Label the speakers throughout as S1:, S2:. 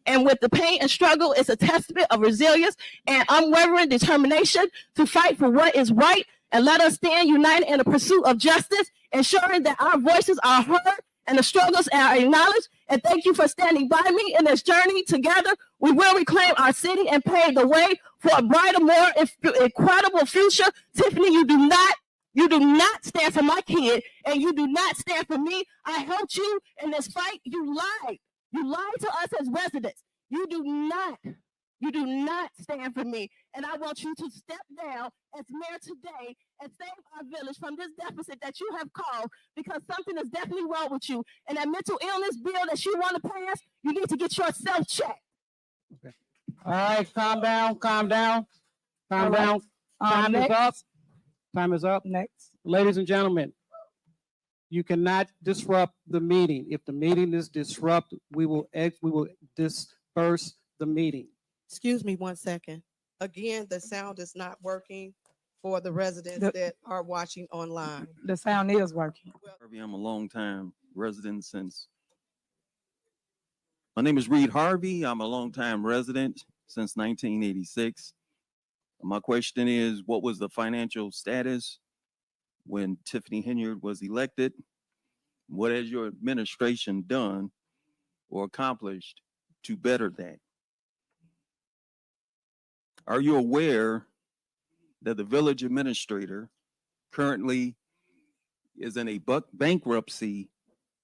S1: And with the pain and struggle, it's a testament of resilience and unwavering determination to fight for what is right. And let us stand united in the pursuit of justice, ensuring that our voices are heard and the struggles are acknowledged. And thank you for standing by me in this journey. Together, we will reclaim our city and pave the way for a brighter, more incredible future. Tiffany, you do not stand for my kid, and you do not stand for me. I helped you in this fight. You lied. You lied to us as residents. You do not stand for me. And I want you to step down as mayor today and save our village from this deficit that you have caused, because something is definitely wrong with you. And that mental illness bill that you want to pass, you need to get yourself checked.
S2: Okay. All right, calm down. Time is up. Time is up.
S3: Next.
S2: Ladies and gentlemen, you cannot disrupt the meeting. If the meeting is disrupted, we will disperse the meeting.
S4: Excuse me 1 second. Again, the sound is not working for the residents that are watching online.
S3: The sound is working.
S5: I'm a long-time resident since. My name is Reed Harvey. I'm a long-time resident since 1986. My question is, what was the financial status when Tiffany Henyard was elected? What has your administration done or accomplished to better that? Are you aware that the village administrator currently is in a bankruptcy?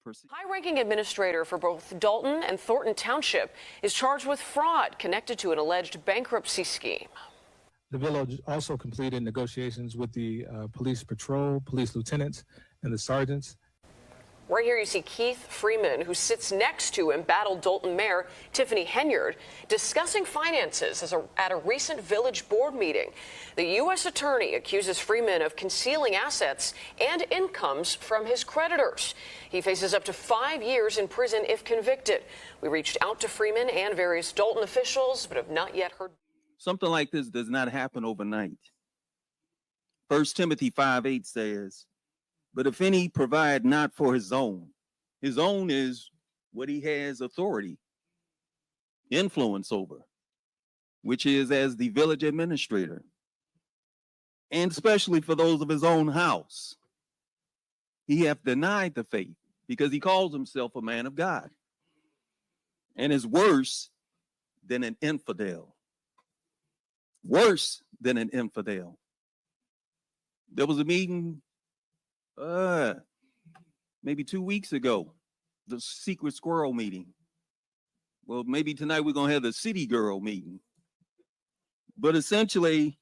S6: High-ranking administrator for both Dolton and Thornton Township is charged with fraud connected to an alleged bankruptcy scheme.
S7: The village also completed negotiations with the police patrol, police lieutenants, and the sergeants.
S6: Right here you see Keith Freeman, who sits next to embattled Dolton Mayor Tiffany Henyard, discussing finances at a recent village board meeting. The U.S. attorney accuses Freeman of concealing assets and incomes from his creditors. He faces up to 5 years in prison if convicted. We reached out to Freeman and various Dolton officials, but have not yet heard.
S5: Something like this does not happen overnight. 1 Timothy 5:8 says, but if any provide not for his own is what he has authority, influence over, which is as the village administrator, and especially for those of his own house. He hath denied the faith because he calls himself a man of God, and is worse than an infidel. Worse than an infidel. There was a meeting maybe 2 weeks ago, the secret squirrel meeting. Well, maybe tonight we're going to have the city girl meeting. But essentially,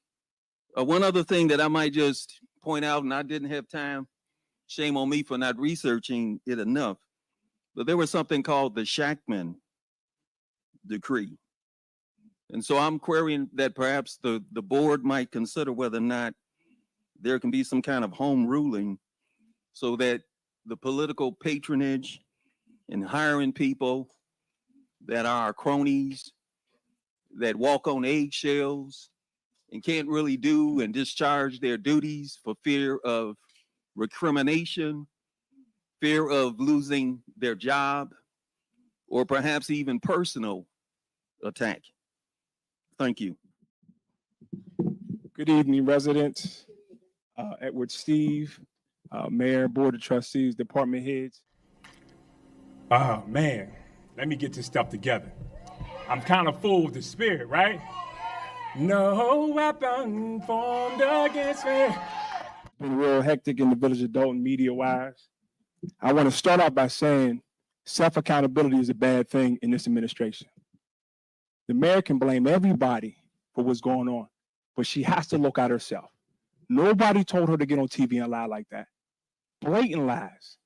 S5: one other thing that I might just point out, and I didn't have time, shame on me for not researching it enough, but there was something called the Shackman Decree. And so I'm querying that perhaps the board might consider whether or not there can be some kind of home ruling so that the political patronage and hiring people that are cronies, that walk on eggshells and can't really do and discharge their duties for fear of recrimination, fear of losing their job, or perhaps even personal attack. Thank you.
S8: Good evening, residents. Edward Steve, Mayor, Board of Trustees, Department Heads.
S9: Oh, man, let me get this stuff together. I'm kind of full with the spirit, right? No weapon formed against me.
S8: It's been real hectic in the village of Dolton media-wise. I want to start out by saying self-accountability is a bad thing in this administration. The mayor can blame everybody for what's going on, but she has to look at herself. Nobody told her to get on TV and lie like that. Blatant lies.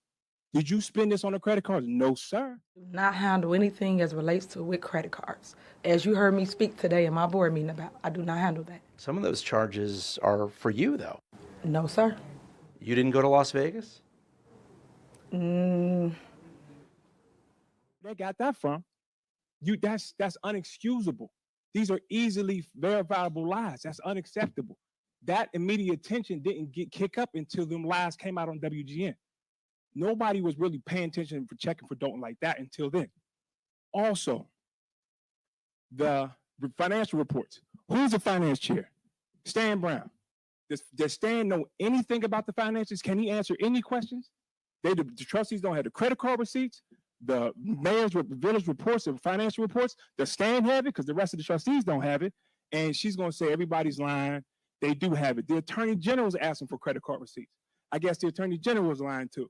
S8: Did you spend this on a credit card? No, sir.
S3: Do not handle anything as relates to with credit cards. As you heard me speak today in my board meeting about, I do not handle that.
S10: Some of those charges are for you, though.
S3: No, sir.
S10: You didn't go to Las Vegas?
S8: They got that from? That's unexcusable. These are easily verifiable lies. That's unacceptable. That immediate attention didn't kick up until them lies came out on WGN. Nobody was really paying attention for checking for Dolton like that until then. Also, the financial reports. Who's the finance chair? Stan Brown. Does Stan know anything about the finances? Can he answer any questions? The trustees don't have the credit card receipts, the mayor's village reports, the financial reports. Does Stan have it? Because the rest of the trustees don't have it. And she's going to say everybody's lying. They do have it. The attorney general is asking for credit card receipts. I guess the attorney general is lying too.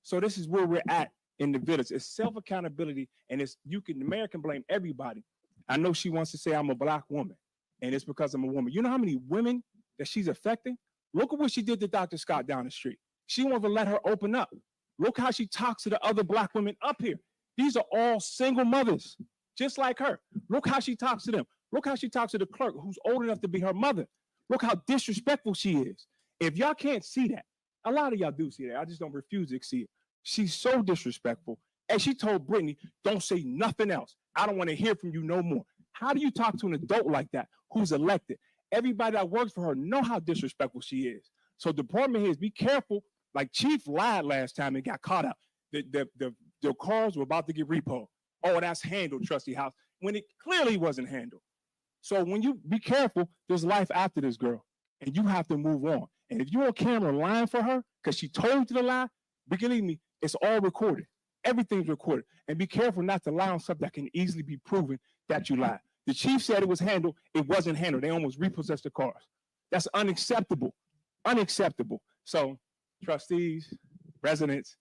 S8: So this is where we're at in the village. It's self-accountability, and the mayor can blame everybody. I know she wants to say I'm a black woman, and it's because I'm a woman. You know how many women that she's affecting? Look at what she did to Dr. Scott down the street. She won't even let her open up. Look how she talks to the other black women up here. These are all single mothers, just like her. Look how she talks to them. Look how she talks to the clerk who's old enough to be her mother. Look how disrespectful she is. If y'all can't see that, a lot of y'all do see that. I just don't refuse to see it. She's so disrespectful. And she told Brittany, don't say nothing else. I don't want to hear from you no more. How do you talk to an adult like that who's elected? Everybody that works for her know how disrespectful she is. So department heads, be careful. Like Chief lied last time and got caught out. The cars were about to get repoed. Oh, that's handled, Trustee House, when it clearly wasn't handled. So when you be careful, there's life after this girl, and you have to move on. And if you're on camera lying for her because she told you to lie, believe me, it's all recorded. Everything's recorded. And be careful not to lie on something that can easily be proven that you lied. The chief said it was handled. It wasn't handled. They almost repossessed the cars. That's unacceptable. Unacceptable. So trustees, residents,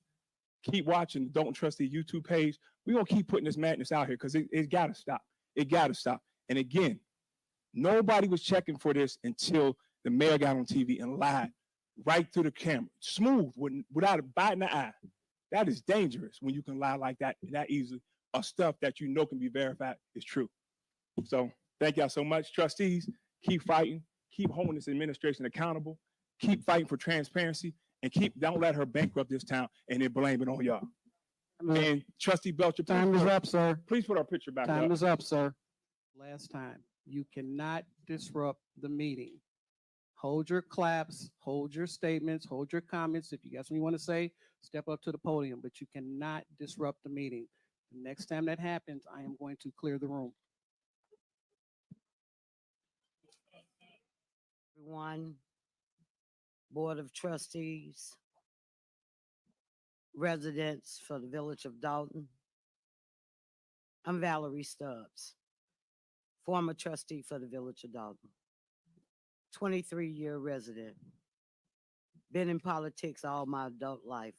S8: keep watching the Dolton Trustee YouTube page. We're going to keep putting this madness out here because it got to stop. It got to stop. And again, nobody was checking for this until the mayor got on TV and lied right through the camera, smooth, without a bite in the eye. That is dangerous when you can lie like that easily, of stuff that you know can be verified is true. So thank y'all so much. Trustees, keep fighting, keep holding this administration accountable, keep fighting for transparency, and don't let her bankrupt this town and then blame it on y'all. And Trustee Belcher,
S2: Time is up, sir.
S8: Please put our picture back up.
S2: Time is up, sir. Last time. You cannot disrupt the meeting. Hold your claps, hold your statements, hold your comments. If you got something you want to say, step up to the podium, but you cannot disrupt the meeting. The next time that happens, I am going to clear the room.
S11: Everyone, Board of Trustees, residents for the Village of Dolton. I'm Valerie Stubbs, former trustee for the Village of Dolton, 23-year resident, been in politics all my adult life.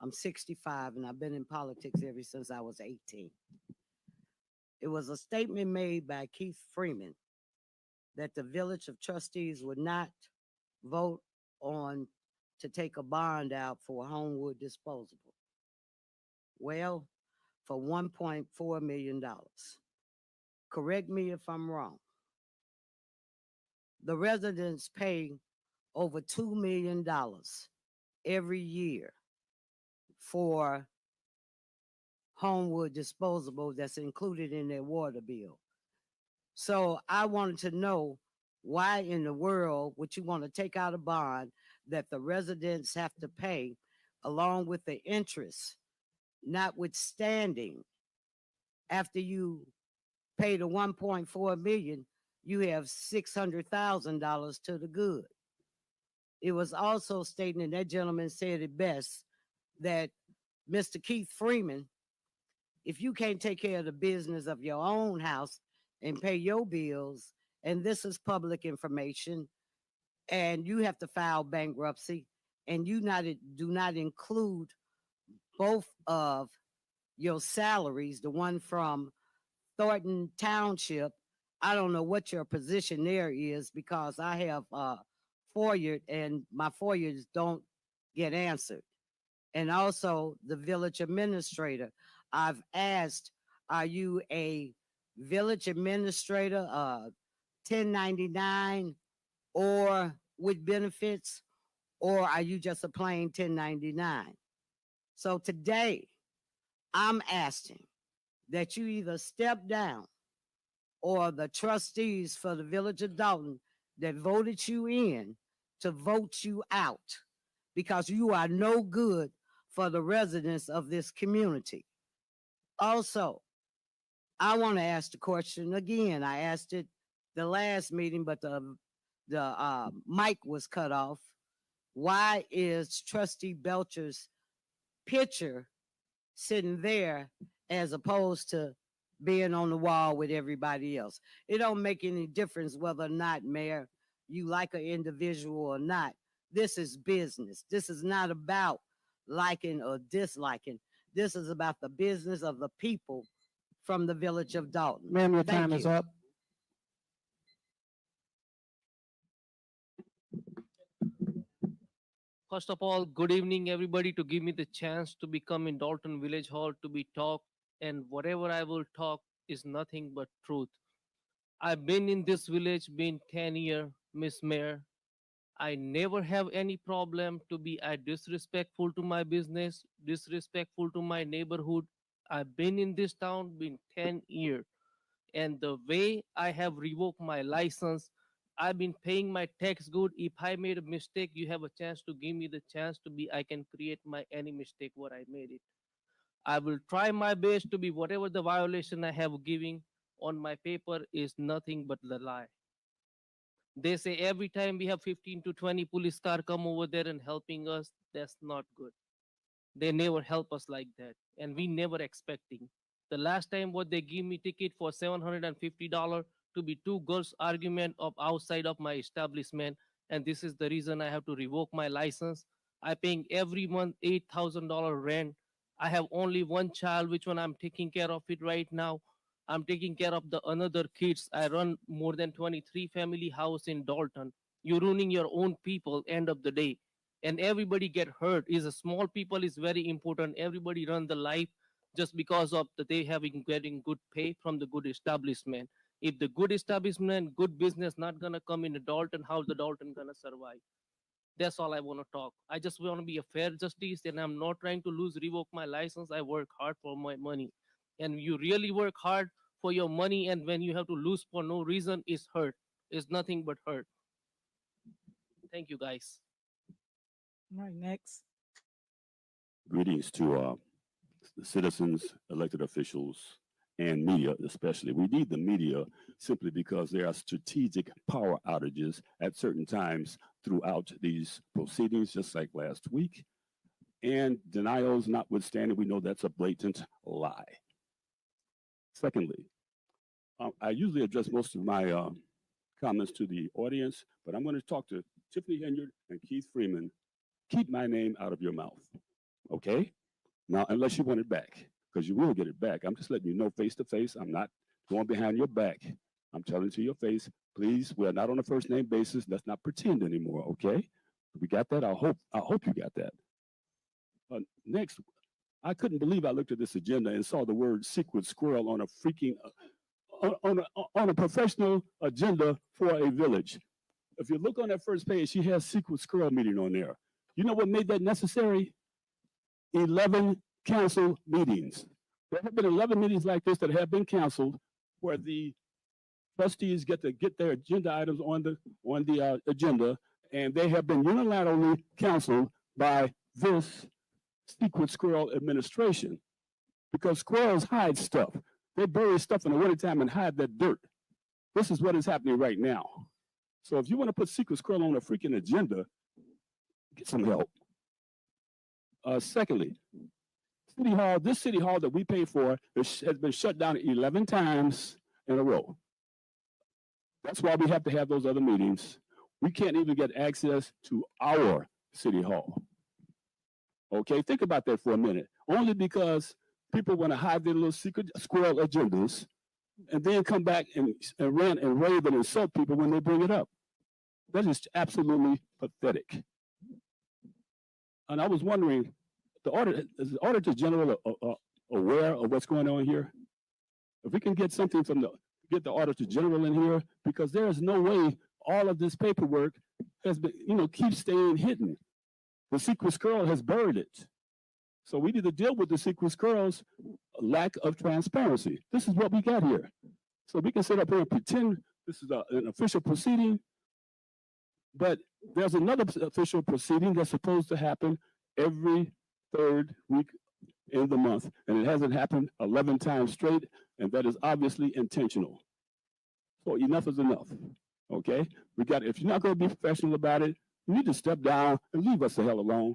S11: I'm 65 and I've been in politics ever since I was 18. It was a statement made by Keith Freeman that the Village of Trustees would not vote on to take a bond out for Homewood disposable. Well, for $1.4 million. Correct me if I'm wrong. The residents pay over $2 million every year for Homewood disposable that's included in their water bill. So I wanted to know why in the world would you want to take out a bond that the residents have to pay along with the interest, notwithstanding after you pay the $1.4 million, you have $600,000 to the good. It was also stated, and that gentleman said it best, that Mr. Keith Freeman, if you can't take care of the business of your own house and pay your bills, and this is public information, and you have to file bankruptcy, and you do not include both of your salaries, the one from Thornton Township. I don't know what your position there is because I have FOIA and my FOIAs don't get answered. And also the village administrator. I've asked, are you a village administrator, 1099 or with benefits, or are you just a plain 1099? So today I'm asking that you either step down or the trustees for the Village of Dolton that voted you in to vote you out because you are no good for the residents of this community. Also, I want to ask the question again. I asked it the last meeting, but the mic was cut off. Why is Trustee Belcher's picture sitting there as opposed to being on the wall with everybody else? It don't make any difference whether or not, Mayor, you like an individual or not. This is business. This is not about liking or disliking. This is about the business of the people from the village of Dolton.
S2: Ma'am, your
S11: Thank
S2: time is
S11: you.
S2: up.
S12: First of all, good evening, everybody, to give me the chance to become in Dolton Village Hall to be talked, and whatever I will talk is nothing but truth. I've been in this village, been 10 years, Miss Mayor. I never have any problem to be disrespectful to my business, disrespectful to my neighborhood. I've been in this town, been 10 years. And the way I have revoked my license, I've been paying my tax good. If I made a mistake, you have a chance to give me the chance to be, I can create my any mistake what I made it. I will try my best to be whatever the violation I have giving on my paper is nothing but the lie. They say every time we have 15 to 20 police car come over there and helping us, that's not good. They never help us like that. And we never expecting. The last time what they give me ticket for $750 to be two girls argument of outside of my establishment. And this is the reason I have to revoke my license. I paying every month $8,000 rent. I have only one child, which one I'm taking care of it right now. I'm taking care of the another kids. I run more than 23 family house in Dolton. You're ruining your own people end of the day. And everybody get hurt. Is a small people is very important. Everybody run the life just because of that they having getting good pay from the good establishment. If the good establishment, good business not gonna come in the Dolton, how the Dolton gonna survive? That's all I want to talk. I just want to be a fair justice, and I'm not trying to revoke my license. I work hard for my money, and you really work hard for your money, and when you have to lose for no reason, it's hurt. It's nothing but hurt. Thank you, guys.
S3: All right, next.
S13: Greetings to the citizens, elected officials, and media especially. We need the media simply because there are strategic power outages at certain times throughout these proceedings, just like last week. And denials notwithstanding, we know that's a blatant lie. Secondly, I usually address most of my comments to the audience, but I'm going to talk to Tiffany Henyard and Keith Freeman. Keep my name out of your mouth, okay? Now, unless you want it back, because you will get it back. I'm just letting you know face to face. I'm not going behind your back. I'm telling to your face, please, we're not on a first name basis. Let's not pretend anymore, okay? We got that? I hope you got that. Next, I couldn't believe I looked at this agenda and saw the word secret squirrel on a freaking, on a professional agenda for a village. If you look on that first page, she has secret squirrel meeting on there. You know what made that necessary? 11 council meetings. There have been 11 meetings like this that have been canceled where the trustees get to get their agenda items on the agenda, and they have been unilaterally canceled by this secret squirrel administration because squirrels hide stuff. They bury stuff in the wintertime and hide that dirt. This is what is happening right now. So if you want to put secret squirrel on a freaking agenda, get some help. Secondly, City Hall, this City Hall that we pay for has been shut down 11 times in a row. That's why we have to have those other meetings. We can't even get access to our City Hall. Okay, think about that for a minute. Only because people want to hide their little secret squirrel agendas and then come back and rant and rave and insult people when they bring it up. That is absolutely pathetic. And I was wondering, is the Auditor General aware of what's going on here? If we can get something from get the Auditor General in here, because there is no way all of this paperwork has been, keeps staying hidden. The secret squirrel has buried it. So we need to deal with the secret squirrel's lack of transparency. This is what we got here. So we can sit up here and pretend this is an official proceeding, but there's another official proceeding that's supposed to happen every third week in the month, and it hasn't happened 11 times straight, and that is obviously intentional. So enough is enough, okay? If you're not going to be professional about it, you need to step down and leave us the hell alone.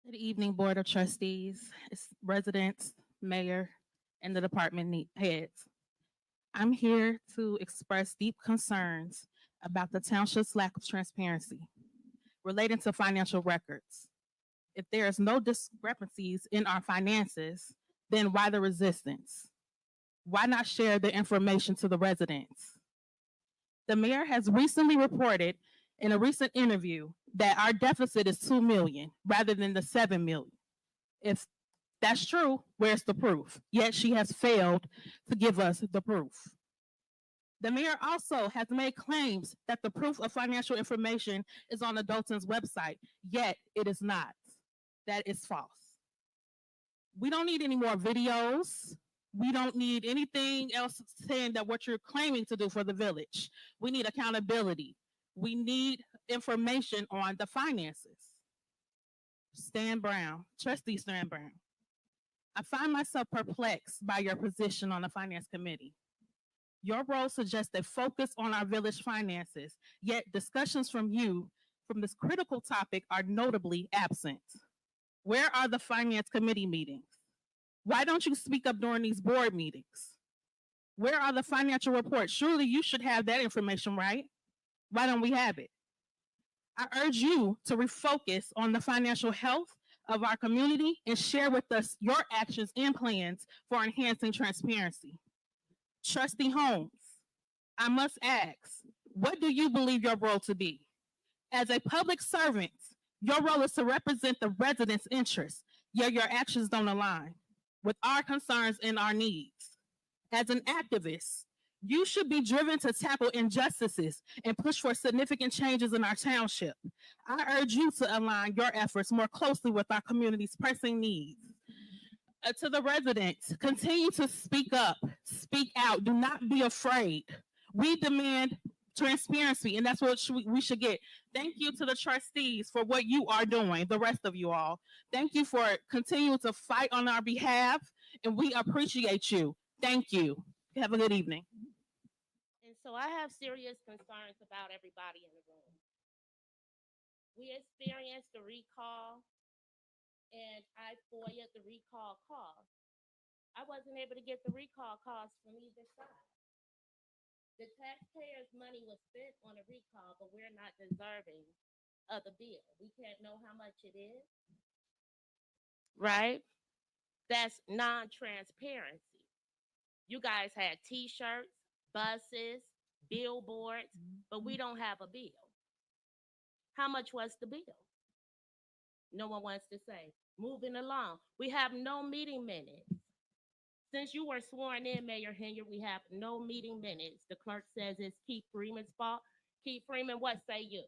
S14: Good evening, Board of Trustees, residents, mayor, and the department heads. I'm here to express deep concerns about the township's lack of transparency relating to financial records. If there is no discrepancies in our finances, then why the resistance? Why not share the information to the residents? The mayor has recently reported in a recent interview that our deficit is 2 million rather than the 7 million. If that's true, where's the proof? Yet she has failed to give us the proof. The mayor also has made claims that the proof of financial information is on the Dolton's website, yet it is not. That is false. We don't need any more videos. We don't need anything else saying that what you're claiming to do for the village. We need accountability. We need information on the finances. Trustee Stan Brown. I find myself perplexed by your position on the finance committee. Your role suggests a focus on our village finances, yet discussions from you from this critical topic are notably absent. Where are the finance committee meetings? Why don't you speak up during these board meetings? Where are the financial reports? Surely you should have that information, right? Why don't we have it? I urge you to refocus on the financial health of our community and share with us your actions and plans for enhancing transparency. Trustee Holmes, I must ask, what do you believe your role to be? As a public servant, your role is to represent the residents' interests, yet your actions don't align with our concerns and our needs. As an activist, you should be driven to tackle injustices and push for significant changes in our township. I urge you to align your efforts more closely with our community's pressing needs. To the residents, continue to speak up, speak out, do not be afraid. We demand transparency, and that's what we should get. Thank you to the trustees for what you are doing, the rest of you all. Thank you for continuing to fight on our behalf, and we appreciate you. Thank you. Have a good evening.
S15: And so I have serious concerns about everybody in the room. We experienced a recall, and I FOIA'd the recall calls. I wasn't able to get the recall calls from either side. The taxpayers' money was spent on a recall, but we're not deserving of the bill. We can't know how much it is, right? That's non-transparency. You guys had T-shirts, buses, billboards, but we don't have a bill. How much was the bill? No one wants to say. Moving along, we have no meeting minutes. Since you were sworn in, Mayor Henyard, we have no meeting minutes. The clerk says it's Keith Freeman's fault. Keith Freeman, what say you?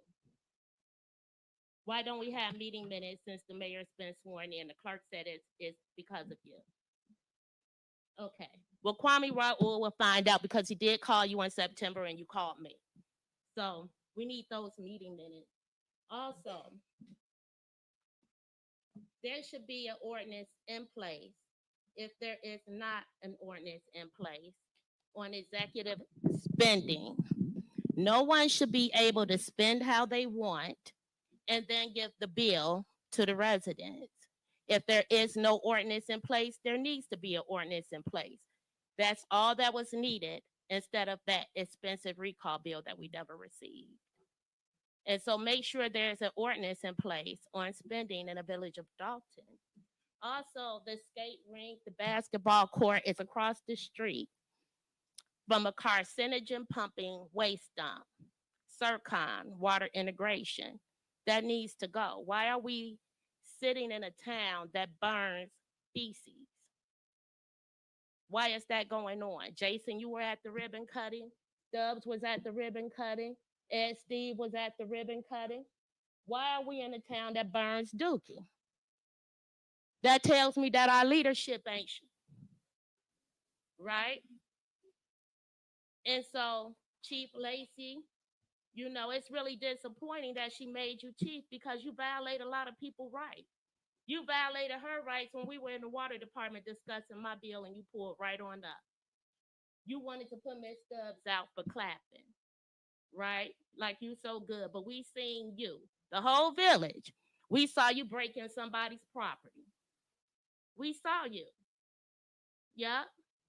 S15: Why don't we have meeting minutes since the mayor's been sworn in? The clerk said it's because of you. Okay. Well, Kwame Raoul will find out because he did call you in September and you called me. So we need those meeting minutes. Also, there should be an ordinance in place. If there is not an ordinance in place on executive spending, no one should be able to spend how they want and then give the bill to the residents. If there is no ordinance in place, there needs to be an ordinance in place. That's all that was needed instead of that expensive recall bill that we never received. And so make sure there's an ordinance in place on spending in the village of Dolton. Also, the skate rink, the basketball court is across the street from a carcinogen pumping waste dump, Circon, water integration. That needs to go. Why are we sitting in a town that burns feces? Why is that going on? Jason, you were at the ribbon cutting. Stubbs was at the ribbon cutting. Ed Steve was at the ribbon cutting. Why are we in a town that burns dookie? That tells me that our leadership ain't right. And so, Chief Lacey, you know, it's really disappointing that she made you chief because you violate a lot of people's rights. You violated her rights when we were in the water department discussing my bill and you pulled right on up. You wanted to put Miss Stubbs out for clapping, right? Like you so good, but we seen you, the whole village. We saw you breaking somebody's property. We saw you, yeah,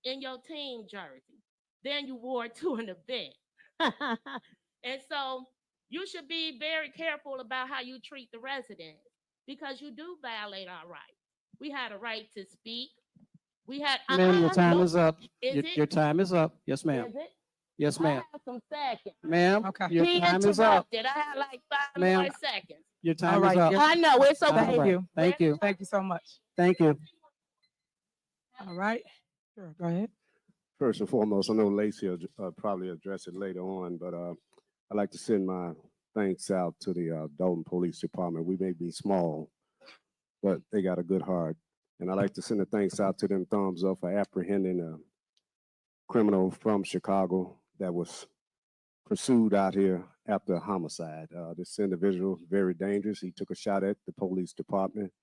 S15: in your team jersey. Then you wore it to an event. And so you should be very careful about how you treat the residents because you do violate our rights. We had a right to speak. We had.
S2: Ma'am, your time is up.
S15: Is
S2: Your
S15: it?
S2: time is up. Yes, ma'am.
S15: Is it?
S2: Yes,
S15: I
S2: ma'am.
S15: have some seconds.
S2: Ma'am,
S3: Okay.
S2: your
S15: He
S2: time is up.
S15: interrupted. I have like 5
S2: Ma'am.
S15: more seconds.
S2: Your
S3: All
S2: time
S3: right,
S2: is up.
S3: yes.
S15: I know it's
S2: All
S15: okay.
S2: right. Thank you.
S3: Thank you so much.
S2: Thank you.
S3: All right. Sure, go ahead.
S16: First and foremost, I know Lacey will probably address it later on, but I'd like to send my thanks out to the Dolton Police Department. We may be small, but they got a good heart. And I'd like to send a thanks out to them thumbs up for apprehending a criminal from Chicago that was pursued out here after a homicide. This individual, very dangerous. He took a shot at the police department.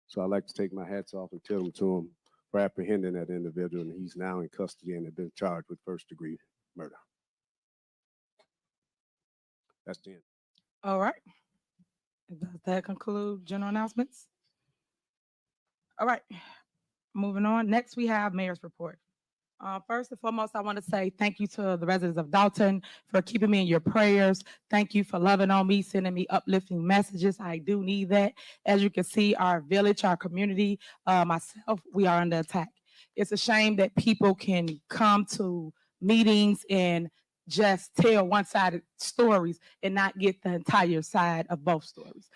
S16: So I'd like to take my hats off and tell them to him for apprehending that individual, and he's now in custody and has been charged with first-degree murder. That's the end.
S3: All right. Does that conclude general announcements? All right. Moving on. Next, we have mayor's report. First and foremost, I want to say thank you to the residents of Dolton for keeping me in your prayers. Thank you for loving on me, sending me uplifting messages. I do need that. As you can see, our village, our community, myself, we are under attack. It's a shame that people can come to meetings and just tell one-sided stories and not get the entire side of both stories.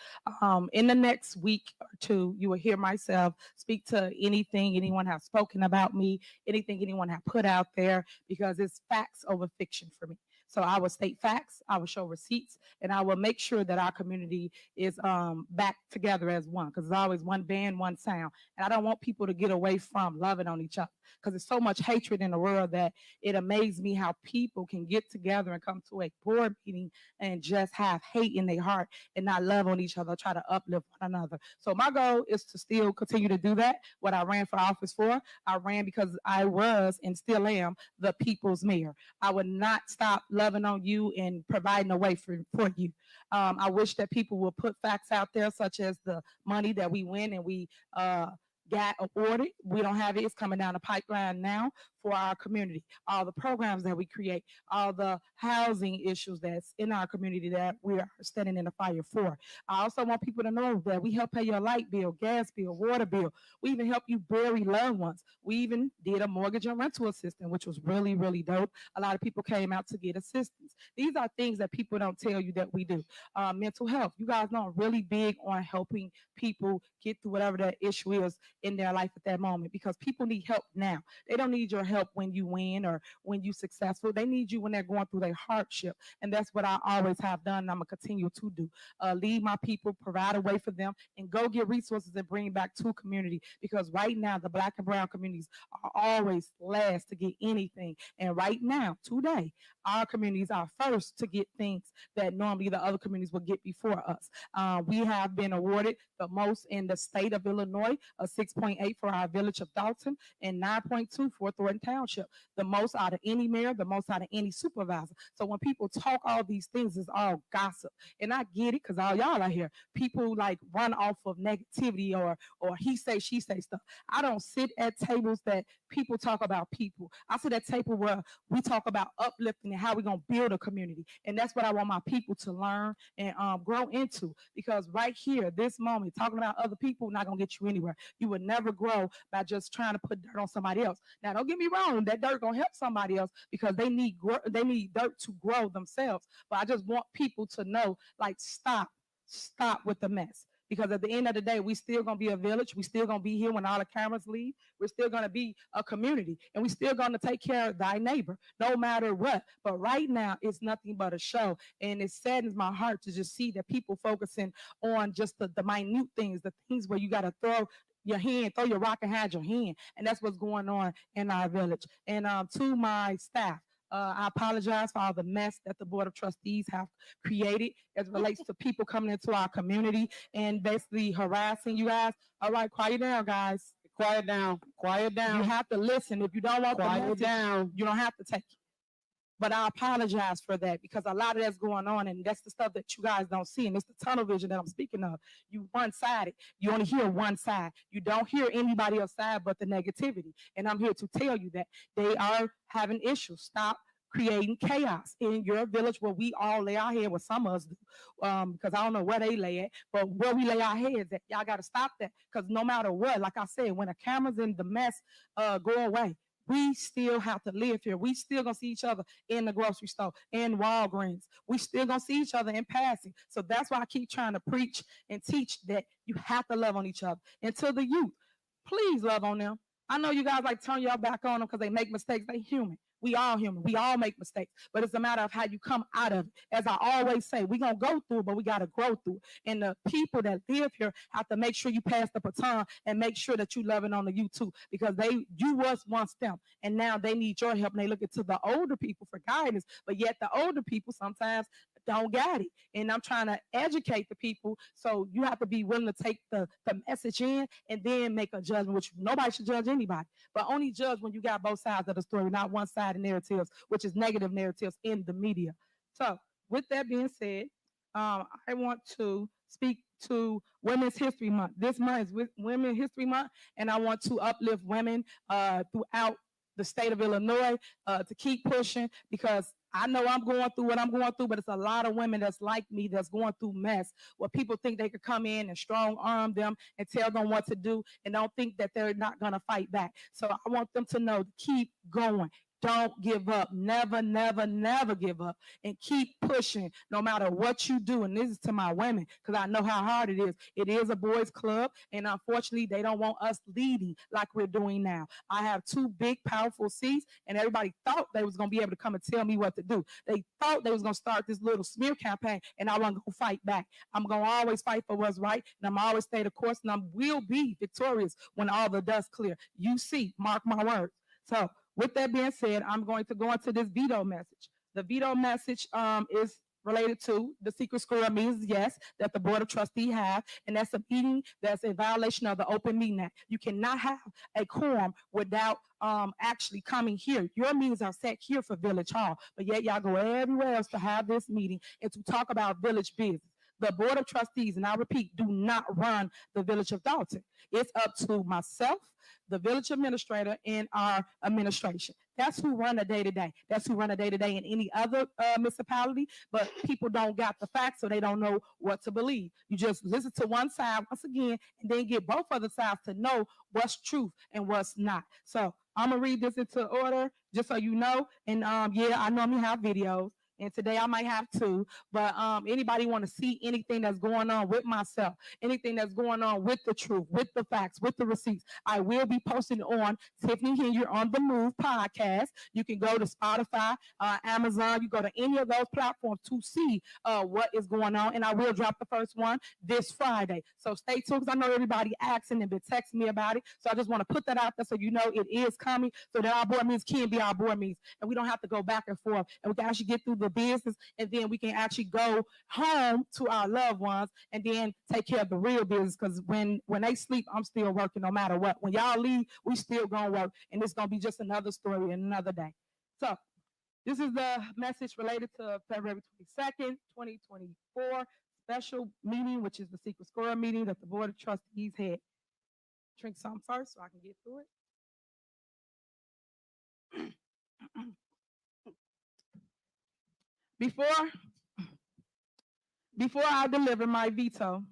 S3: In the next week or two, you will hear myself speak to anything anyone has spoken about me, anything anyone has put out there, because it's facts over fiction for me. So I will state facts, I will show receipts, and I will make sure that our community is back together as one, because there's always one band, one sound. And I don't want people to get away from loving on each other, because there's so much hatred in the world that it amazes me how people can get together and come to a board meeting and just have hate in their heart and not love on each other, try to uplift one another. So my goal is to still continue to do that. What I ran for office for, I ran because I was and still am the people's mayor. I would not stop loving on you and providing a way for you. I wish that people will put facts out there, such as the money that we win and we got awarded. We don't have it. It's coming down the pipeline now for our community. All the programs that we create, all the housing issues that's in our community that we are standing in the fire for. I also want people to know that we help pay your light bill, gas bill, water bill. We even help you bury loved ones. We even did a mortgage and rental assistance, which was really, really dope. A lot of people came out to get assistance. These are things that people don't tell you that we do. Mental health. You guys know I'm really big on helping people get through whatever that issue is in their life at that moment, because people need help now. They don't need your help when you win or when you're successful. They need you when they're going through their hardship. And that's what I always have done, and I'm going to continue to do. Lead my people, provide a way for them, and go get resources and bring back to community, because right now the Black and brown communities are always last to get anything. And right now, today, our communities are first to get things that normally the other communities will get before us. We have been awarded the most in the state of Illinois, a 6.8 for our village of Dolton and 9.2 for Thornton Township. The most out of any mayor, the most out of any supervisor. So when people talk all these things, it's all gossip. And I get it, because all y'all out here, people like run off of negativity or he say, she say stuff. I don't sit at tables that people talk about people. I sit at table where we talk about uplifting and how we're going to build a community. And that's what I want my people to learn and grow into, because right here, this moment, talking about other people not going to get you anywhere. You would never grow by just trying to put dirt on somebody else. Now, don't get me wrong, that dirt going to help somebody else, because they need dirt to grow themselves. But I just want people to know, like, stop with the mess. Because at the end of the day, we still gonna be a village. We still gonna be here when all the cameras leave. We're still gonna be a community, and we still gonna take care of thy neighbor, no matter what. But right now, it's nothing but a show, and it saddens my heart to just see that people focusing on just the minute things, the things where you gotta throw your hand, throw your rock and hide your hand, and that's what's going on in our village. And to my staff, I apologize for all the mess that the Board of Trustees have created as it relates to people coming into our community and basically harassing you guys. All right, quiet down, guys.
S2: Quiet down. Quiet down.
S3: You have to listen. If you don't want the
S2: Quiet
S3: message,
S2: down.
S3: you don't have to take it. But I apologize for that because a lot of that's going on, and that's the stuff that you guys don't see, and it's the tunnel vision that I'm speaking of. You one-sided. You only hear one side. You don't hear anybody else's side but the negativity. And I'm here to tell you that they are having issues. Stop creating chaos in your village where we all lay our head, well, some of us do, because I don't know where they lay at, but where we lay our heads at, y'all got to stop that, because no matter what, like I said, when the cameras and the mess go away, we still have to live here. We still gonna see each other in the grocery store, in Walgreens. We still gonna see each other in passing. So that's why I keep trying to preach and teach that you have to love on each other. And to the youth, please love on them. I know you guys like turn your back on them because they make mistakes. They human. We all human. We all make mistakes. But it's a matter of how you come out of it. As I always say, we're going to go through it, but we got to grow through it. And the people that live here have to make sure you pass the baton and make sure that you loving on the youth too. Because you was once them. And now they need your help. And they look into the older people for guidance. But yet the older people sometimes don't got it. And I'm trying to educate the people. So you have to be willing to take the message in and then make a judgment, which nobody should judge anybody. But only judge when you got both sides of the story, not one side of narratives, which is negative narratives in the media. So with that being said, I want to speak to Women's History Month. This month is Women's History Month, and I want to uplift women throughout the state of Illinois to keep pushing, because I know I'm going through what I'm going through, but it's a lot of women that's like me that's going through mess where people think they could come in and strong arm them and tell them what to do and don't think that they're not going to fight back. So I want them to know to keep going. Don't give up. Never, never, never give up, and keep pushing no matter what you do. And this is to my women, because I know how hard it is. It is a boys' club, and unfortunately, they don't want us leading like we're doing now. I have 2 big, powerful seats, and everybody thought they was going to be able to come and tell me what to do. They thought they was going to start this little smear campaign, and I wasn't going to fight back. I'm going to always fight for what's right, and I'm always stay the course, and I will be victorious when all the dust clear. You see, mark my words. So with that being said, I'm going to go into this veto message. The veto message is related to the secret squirrel meetings, yes, that the Board of Trustees have, and that's a meeting that's in violation of the Open Meeting Act. You cannot have a quorum without actually coming here. Your meetings are set here for Village Hall, but yet y'all go everywhere else to have this meeting and to talk about village business. The Board of Trustees, and I repeat, do not run the Village of Dolton. It's up to myself, the village administrator, and our administration. That's who run the day-to-day. That's who run the day-to-day in any other municipality, but people don't got the facts, so they don't know what to believe. You just listen to one side once again, and then get both other sides to know what's truth and what's not. So I'm going to read this into order, just so you know, and yeah, I normally have videos. And today I might have 2, but anybody want to see anything that's going on with myself, anything that's going on with the truth, with the facts, with the receipts, I will be posting on Tiffany Henyard on the Move podcast. You can go to Spotify, Amazon, you go to any of those platforms to see what is going on. And I will drop the first one this Friday. So stay tuned, because I know everybody asking and been texting me about it. So I just want to put that out there so you know it is coming, so that our board meetings can be our board meetings, and we don't have to go back and forth, and we can actually get through the business, and then we can actually go home to our loved ones and then take care of the real business, because when they sleep, I'm still working no matter what. When y'all leave, we still gonna work, and it's gonna be just another story and another day. So this is the message related to February 22nd, 2024 special meeting, which is the secret squirrel meeting that the Board of Trustees had. Drink some first so I can get through it. Before I deliver my veto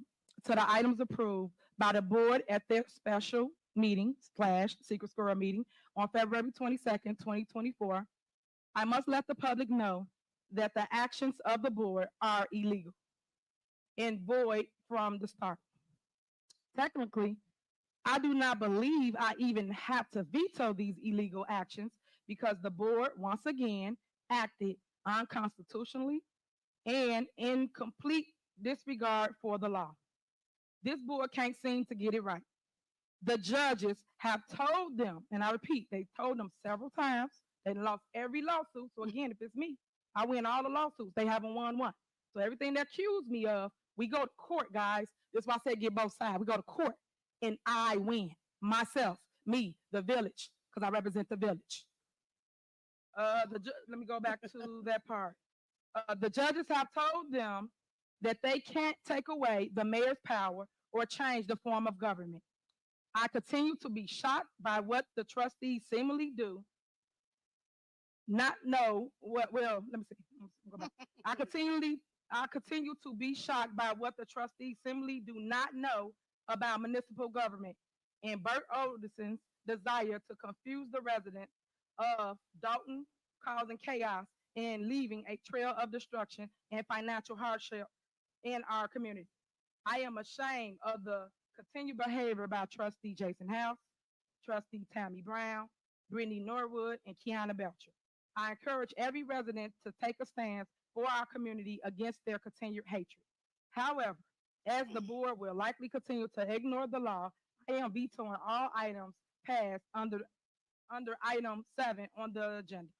S3: to the items approved by the board at their special meeting / secret squirrel meeting on February 22nd, 2024, I must let the public know that the actions of the board are illegal and void from the start. Technically, I do not believe I even have to veto these illegal actions, because the board once again acted unconstitutionally and in complete disregard for the law. This board can't seem to get it right. The judges have told them, and I repeat, they told them several times They lost every lawsuit. So again, if it's me, I win all the lawsuits. They haven't won one. So everything they accuse me of, we go to court, guys. That's why I said get both sides. We go to court and I win. Myself, me, the village, because I represent the village. Let me go back to that part. The judges have told them that they can't take away the mayor's power or change the form of government. I continue to be shocked by what the trustees seemingly do. Not know what, well, let me see. Go back. I continue to be shocked by what the trustees seemingly do not know about municipal government and Bert Oderson's desire to confuse the residents of Dolton, causing chaos and leaving a trail of destruction and financial hardship in our community. I am ashamed of the continued behavior by Trustee Jason House, Trustee Tammy Brown, Brittany Norwood, and Kiana Belcher. I encourage every resident to take a stance for our community against their continued hatred. However, as the board will likely continue to ignore the law, I am vetoing all items passed under item 7 on the agenda.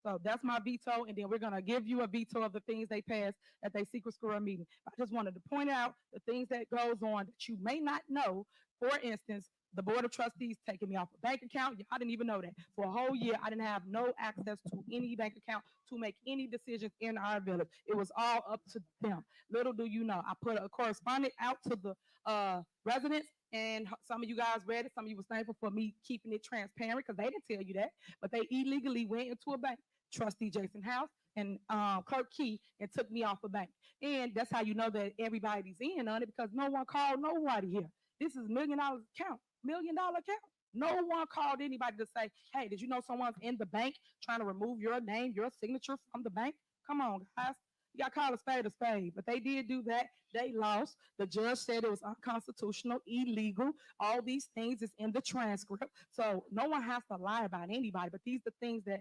S3: So that's my veto, and then we're gonna give you a veto of the things they passed at their secret squirrel meeting. I just wanted to point out the things that goes on that you may not know. For instance, the board of trustees taking me off a bank account. I didn't even know that. For a whole year, I didn't have no access to any bank account to make any decisions in our village. It was all up to them. Little do you know, I put a correspondent out to the residents, and some of you guys read it. Some of you was thankful for me keeping it transparent because they didn't tell you that, but they illegally went into a bank. Trustee Jason House and Clerk Key, and took me off a bank. And that's how you know that everybody's in on it, because no one called nobody here. This is $1 million account, $1 million account. No one called anybody to say, hey, did you know someone's in the bank trying to remove your name, your signature from the bank? Come on, guys. You got to call a spade, but they did do that. They lost. The judge said it was unconstitutional, illegal. All these things is in the transcript. So no one has to lie about anybody, but these are the things that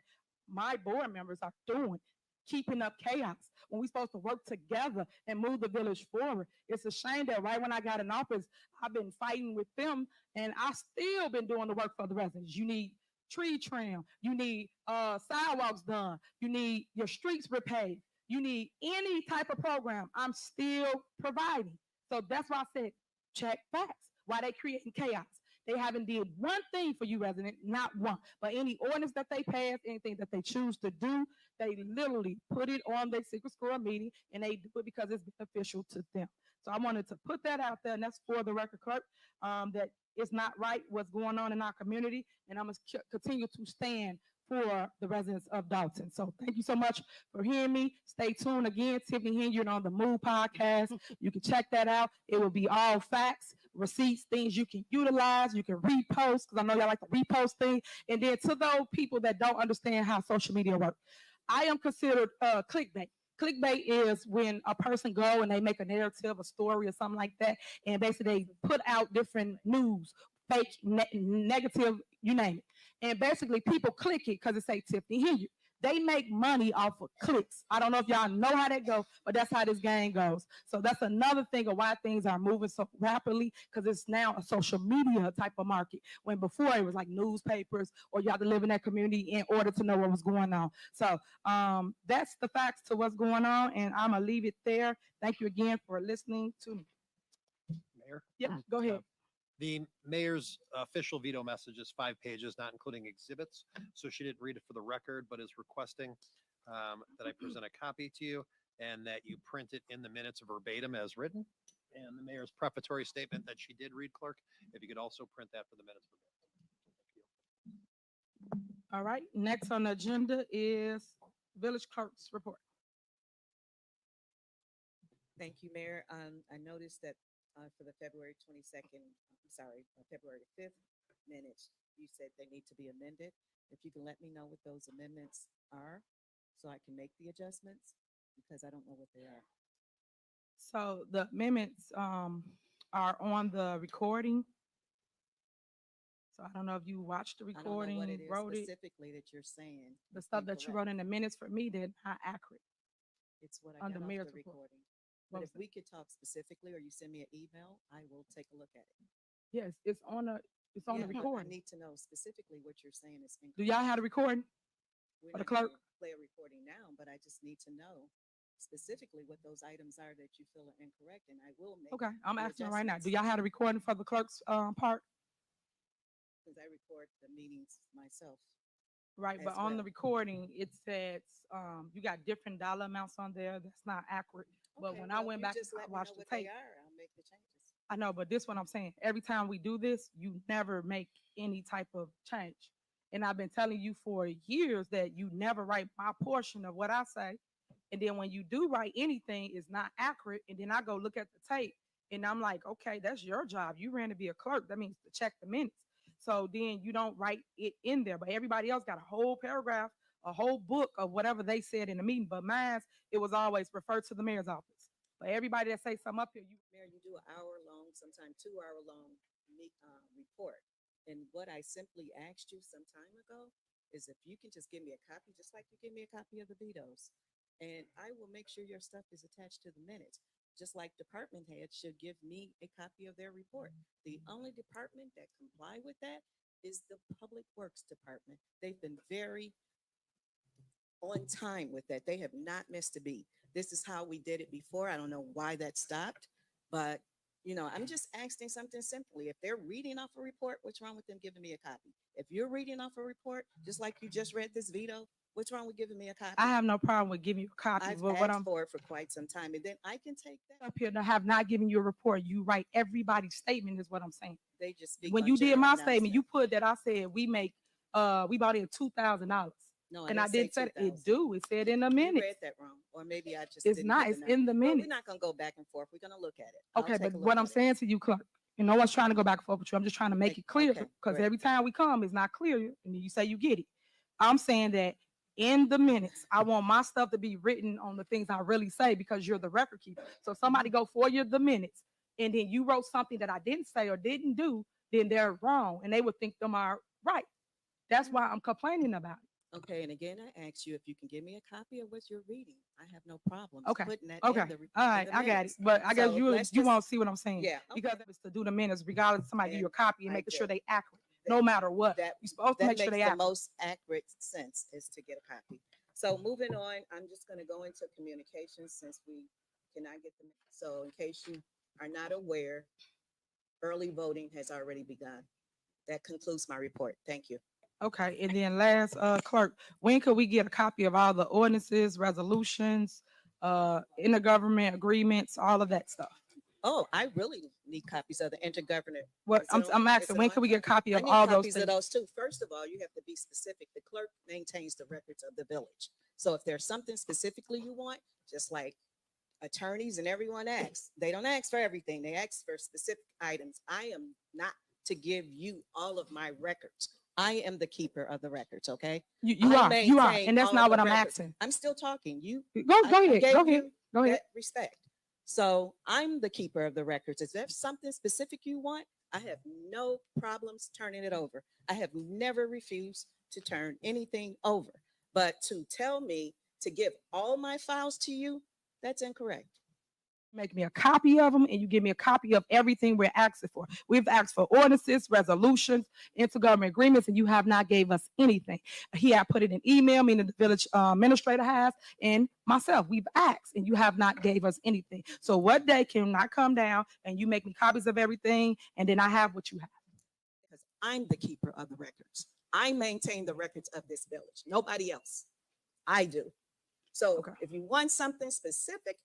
S3: my board members are doing, keeping up chaos when we're supposed to work together and move the village forward. It's a shame that right when I got in office, I've been fighting with them, and I still been doing the work for the residents. You need tree trim, you need sidewalks done, you need your streets repaved, you need any type of program. I'm still providing. So that's why I said check facts. Why they creating chaos? They haven't did one thing for you, resident, not one. But any ordinance that they pass, anything that they choose to do, they literally put it on their secret squirrel meeting, and they do it because it's beneficial to them. So I wanted to put that out there, and that's for the record, clerk, that it's not right what's going on in our community, and I'm going to continue to stand for the residents of Dolton. So thank you so much for hearing me. Stay tuned again, Tiffany Henyard on the Move podcast. You can check that out. It will be all facts, receipts, things you can utilize. You can repost, because I know y'all like the repost thing. And then to those people that don't understand how social media works, I am considered clickbait. Clickbait is when a person go and they make a narrative, a story or something like that, and basically they put out different news, fake, negative, you name it. And basically people click it because it say Tiffany Henyard. They make money off of clicks. I don't know if y'all know how that goes, but that's how this game goes. So that's another thing of why things are moving so rapidly, because it's now a social media type of market, when before it was like newspapers, or you have to live in that community in order to know what was going on. So that's the facts to what's going on, and I'm going to leave it there. Thank you again for listening to me.
S17: Mayor?
S3: Yeah, go ahead.
S17: The mayor's official veto message is 5 pages, not including exhibits. So she didn't read it for the record, but is requesting that I present a copy to you and that you print it in the minutes verbatim as written. And the mayor's prefatory statement that she did read, clerk, if you could also print that for the minutes verbatim.
S3: All right, next on the agenda is village clerk's report.
S18: Thank you, Mayor. I noticed that for the February 5th minutes, you said they need to be amended. If you can let me know what those amendments are, so I can make the adjustments, because I don't know what they are.
S3: So the amendments are on the recording. So I don't know if you watched the recording,
S18: I don't know what it is
S3: wrote it.
S18: specifically that you're saying.
S3: The stuff that you wrote in the minutes for me, they're not accurate.
S18: It's what I
S3: on
S18: got
S3: the
S18: off
S3: mayor's
S18: the
S3: report.
S18: recording.
S3: What
S18: But
S3: was
S18: if we could talk specifically, or you send me an email, I will take a look at it.
S3: Yes, it's on the
S18: Yeah,
S3: the
S18: I
S3: recording.
S18: need to know specifically what you're saying is
S3: Do
S18: incorrect.
S3: y'all have the recording?
S18: We're
S3: For the
S18: not gonna
S3: clerk?
S18: play a recording now, but I just need to know specifically what those items are that you feel are incorrect, and I will make.
S3: Okay, I'm
S18: the
S3: asking right now. Do
S18: adjustments.
S3: y'all have a recording for the clerk's part?
S18: Because I record the meetings myself.
S3: Right,
S18: as
S3: but on the
S18: well.
S3: recording, it says, you got different dollar amounts on there. That's not accurate. But
S18: Okay,
S3: when I
S18: well,
S3: went
S18: you
S3: back,
S18: just
S3: I
S18: let me
S3: watched
S18: know
S3: the
S18: what they
S3: tape.
S18: are. I'll make the changes.
S3: I know, but this what I'm saying. Every time we do this, you never make any type of change. And I've been telling you for years that you never write my portion of what I say. And then when you do write anything, it's not accurate. And then I go look at the tape and I'm like, okay, that's your job. You ran to be a clerk. That means to check the minutes. So then you don't write it in there. But everybody else got a whole paragraph, a whole book of whatever they said in the meeting. But mine, it was always referred to the mayor's office. But everybody that say something up here, you
S18: Mayor, you do an hour-long, sometimes 2-hour-long report. And what I simply asked you some time ago is if you can just give me a copy, just like you give me a copy of the vetoes. And I will make sure your stuff is attached to the minutes, just like department heads should give me a copy of their report. The only department that comply with that is the Public Works Department. They've been very on time with that. They have not missed a beat. This is how we did it before. I don't know why that stopped, but I'm just asking something simply. If they're reading off a report, what's wrong with them giving me a copy? If you're reading off a report, just like you just read this veto, what's wrong with giving me a copy?
S3: I have no problem with giving you a copy.
S18: I've
S3: But what
S18: asked
S3: I'm
S18: for it for quite some time, and then I can take that.
S3: up here to have not given you a report, you write everybody's statement is what I'm saying.
S18: They just speak
S3: When
S18: on
S3: you did
S18: general
S3: my statement,
S18: announcement.
S3: you put that I said we bought in $2,000.
S18: No,
S3: And I
S18: say
S3: didn't say that.
S18: 2,000.
S3: It do. It said in the
S18: You
S3: minutes.
S18: read that wrong, or maybe I just
S3: It's
S18: didn't
S3: not.
S18: get
S3: It's
S18: enough.
S3: in the
S18: Well,
S3: minutes.
S18: we're not gonna go back and forth. We're gonna look at it. I'll
S3: Okay,
S18: take
S3: but
S18: a look
S3: what
S18: at
S3: I'm
S18: it.
S3: saying to you, Clark, and no one's trying to go back and forth with you. I'm just trying to make it clear
S18: Okay,
S3: because
S18: great.
S3: every time we come, it's not clear, and then you say you get it. I'm saying that in the minutes, I want my stuff to be written on the things I really say because you're the record keeper. So if somebody go for you the minutes, and then you wrote something that I didn't say or didn't do, then they're wrong, and they would think them are right. That's why I'm complaining about it.
S18: Okay, and again, I asked you if you can give me a copy of what you're reading. I have no problem
S3: Okay.
S18: putting that
S3: Okay.
S18: in the
S3: All right. I got it. But I guess you won't see what I'm saying.
S18: Yeah.
S3: Because it's to do the minutes, regardless of somebody give you a
S18: And
S3: copy and
S18: I
S3: making sure
S18: did.
S3: they accurate, no matter what.
S18: That
S3: You're supposed to
S18: that
S3: make sure
S18: makes
S3: they
S18: the
S3: accurate.
S18: most accurate sense is to get a copy. So moving on, I'm just going to go into communications since we cannot get them. So in case you are not aware, early voting has already begun. That concludes my report. Thank you.
S3: Okay. And then last, clerk, when could we get a copy of all the ordinances, resolutions, intergovernment agreements, all of that stuff?
S18: Oh, I really need copies of the intergovernment.
S3: What
S18: Is it
S3: I'm
S18: on?
S3: asking,
S18: Is it
S3: when
S18: on?
S3: can we get a copy
S18: I
S3: of
S18: need
S3: all those
S18: copies of
S3: things?
S18: those too. First of all, you have to be specific. The clerk maintains the records of the village. So if there's something specifically you want, just like attorneys and everyone asks, they don't ask for everything. They ask for specific items. I am not to give you all of my records. I am the keeper of the records. Okay.
S3: You are,
S18: maintain
S3: and that's
S18: all
S3: not
S18: of
S3: what
S18: the
S3: I'm
S18: records.
S3: asking.
S18: I'm still talking.
S3: Go
S18: I
S3: ahead,
S18: gave
S3: go ahead,
S18: you
S3: go ahead.
S18: that respect. So I'm the keeper of the records. If there's something specific you want, I have no problems turning it over. I have never refused to turn anything over. But to tell me to give all my files to you, that's incorrect.
S3: Make me a copy of them and you give me a copy of everything we're asking for. We've asked for ordinances, resolutions, intergovernment agreements, and you have not gave us anything. He had put it in email, meaning the village administrator has, and myself. We've asked and you have not gave us anything. So what day can I come down and you make me copies of everything and then I have what you have?
S18: Because I'm the keeper of the records. I maintain the records of this village. Nobody else. I do. So if you want something specific,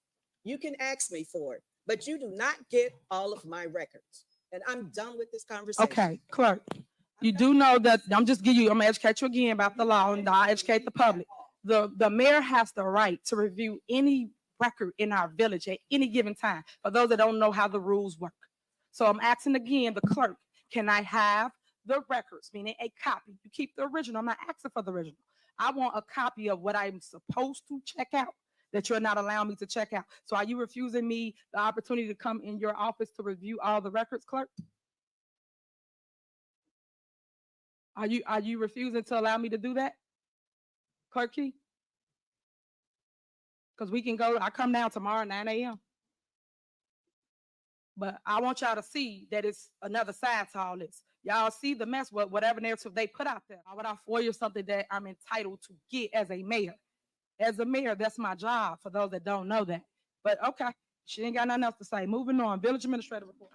S18: you can ask me for it, but you do not get all of my records. And I'm done with this conversation.
S3: Okay, clerk, you do know that I'm gonna educate you again about the law and I'll educate the public. The mayor has the right to review any record in our village at any given time, for those that don't know how the rules work. So I'm asking again, the clerk, can I have the records, meaning a copy? You keep the original. I'm not asking for the original. I want a copy of what I'm supposed to check out that you're not allowing me to check out. So are you refusing me the opportunity to come in your office to review all the records, clerk? Are you refusing to allow me to do that, Clerk Key? Because we can go, I come down tomorrow at 9 a.m. But I want y'all to see that it's another side to all this. Y'all see the mess, whatever narrative they put out there. Why would I foil something that I'm entitled to get as a mayor? As a mayor, that's my job, for those that don't know that. But okay, she ain't got nothing else to say. Moving on, village administrative report.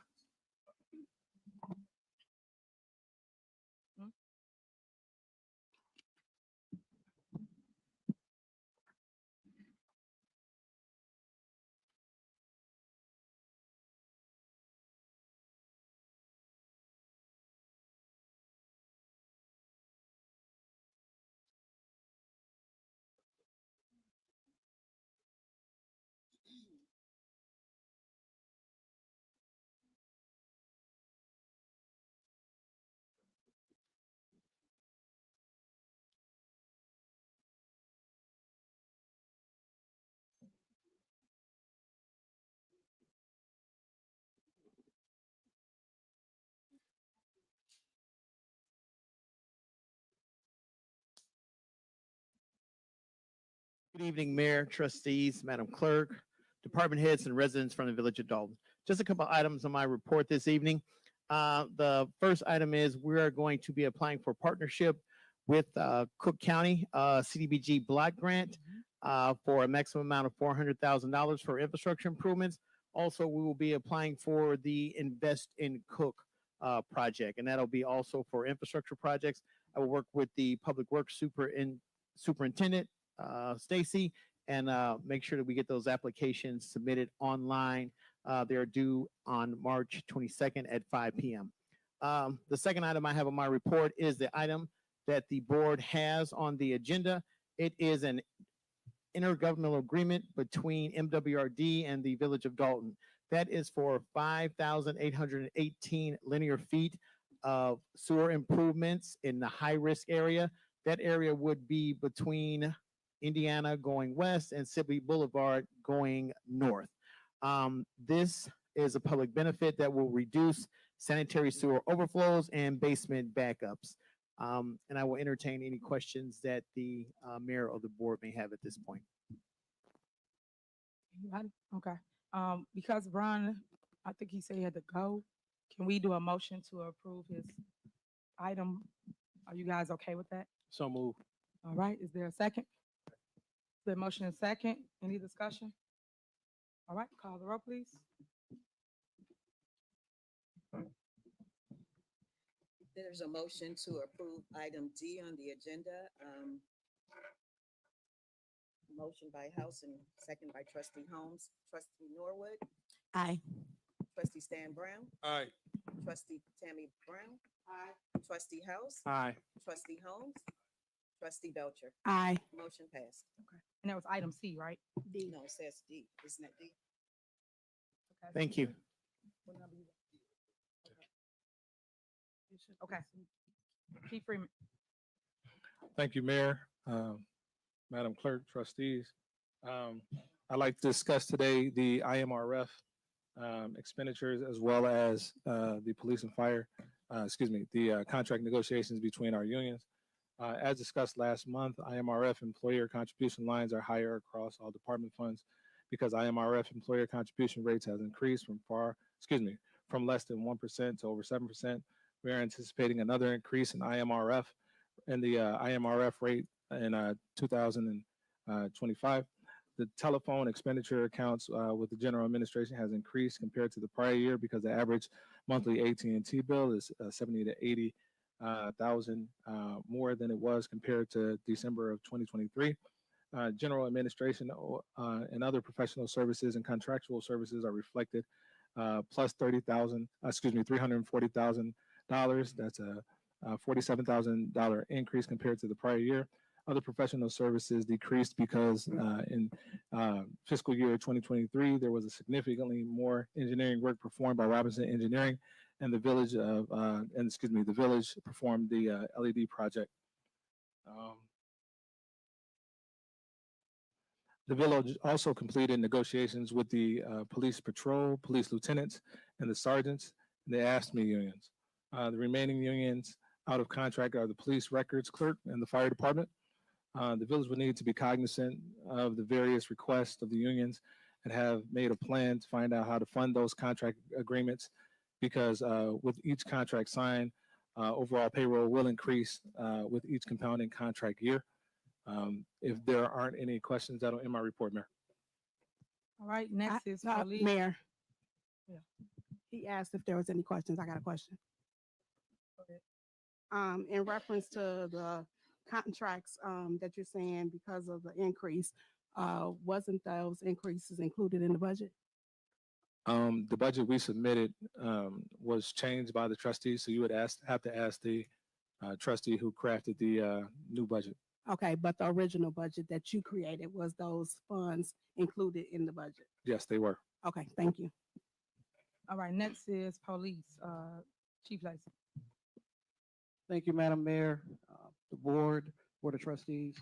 S19: Good evening, Mayor, trustees, Madam Clerk, department heads, and residents from the Village of Dolton. Just a couple items on my report this evening. The first item is we are going to be applying for partnership with Cook County CDBG block grant for a maximum amount of $400,000 for infrastructure improvements. Also, we will be applying for the Invest in Cook project, and that'll be also for infrastructure projects. I will work with the Public Works Superintendent, Stacy, and make sure that we get those applications submitted online. They're due on March 22nd at 5 p.m. The second item I have on my report is the item that the board has on the agenda. It is an intergovernmental agreement between MWRD and the Village of Dolton. That is for 5,818 linear feet of sewer improvements in the high-risk area. That area would be between Indiana going west and Sibley Boulevard going north. This is a public benefit that will reduce sanitary sewer overflows and basement backups. And I will entertain any questions that the mayor or the board may have at this point.
S3: Anybody? Okay. Because Ron, I think he said he had to go. Can we do a motion to approve his item? Are you guys okay with that?
S7: So move.
S3: All right. Is there a second? The motion is second. Any discussion? All right. Call the roll, please.
S18: There's a motion to approve item D on the agenda. Motion by House and second by Trustee Holmes. Trustee Norwood.
S11: Aye.
S18: Trustee Stan Brown.
S8: Aye.
S18: Trustee Tammy Brown.
S3: Aye.
S18: Trustee House.
S8: Aye.
S18: Trustee Holmes. Trustee Belcher.
S11: Aye.
S18: Motion passed.
S3: Okay. And that was item C, right?
S18: D. No, it says D. Isn't that D?
S3: Okay.
S19: Thank you.
S3: What number you got? Okay. Chief Freeman.
S7: Thank you, Mayor, Madam Clerk, trustees. I'd like to discuss today the IMRF expenditures as well as the police and fire, the contract negotiations between our unions. As discussed last month, IMRF employer contribution lines are higher across all department funds because IMRF employer contribution rates has increased from less than 1% to over 7%. We are anticipating another increase in IMRF and the IMRF rate in 2025. The telephone expenditure accounts with the general administration has increased compared to the prior year because the average monthly AT&T bill is 70 to 80 thousand more than it was compared to December of 2023. General administration and other professional services and contractual services are reflected plus $340,000. That's a $47,000 increase compared to the prior year. Other professional services decreased because in fiscal year 2023, there was a significantly more engineering work performed by Robinson Engineering, and the village performed the LED project. The village also completed negotiations with the police patrol, police lieutenants, and the sergeants, and the AFSCME unions. The remaining unions out of contract are the police records clerk and the fire department. The village would need to be cognizant of the various requests of the unions and have made a plan to find out how to fund those contract agreements because with each contract signed, overall payroll will increase with each compounding contract year. If there aren't any questions, that'll end my report, Mayor.
S3: All right, next is police.
S14: Mayor.
S3: Yeah.
S14: He asked if there was any questions. I got a question. In reference to the contracts that you're saying because of the increase, wasn't those increases included in the budget?
S7: The budget we submitted was changed by the trustees, so you would have to ask the trustee who crafted the new budget.
S14: Okay, but the original budget that you created, was those funds included in the budget?
S7: Yes, they were.
S14: Okay, thank you.
S3: All right, next is police. Chief Lacy.
S2: Thank you, Madam Mayor, the board of trustees.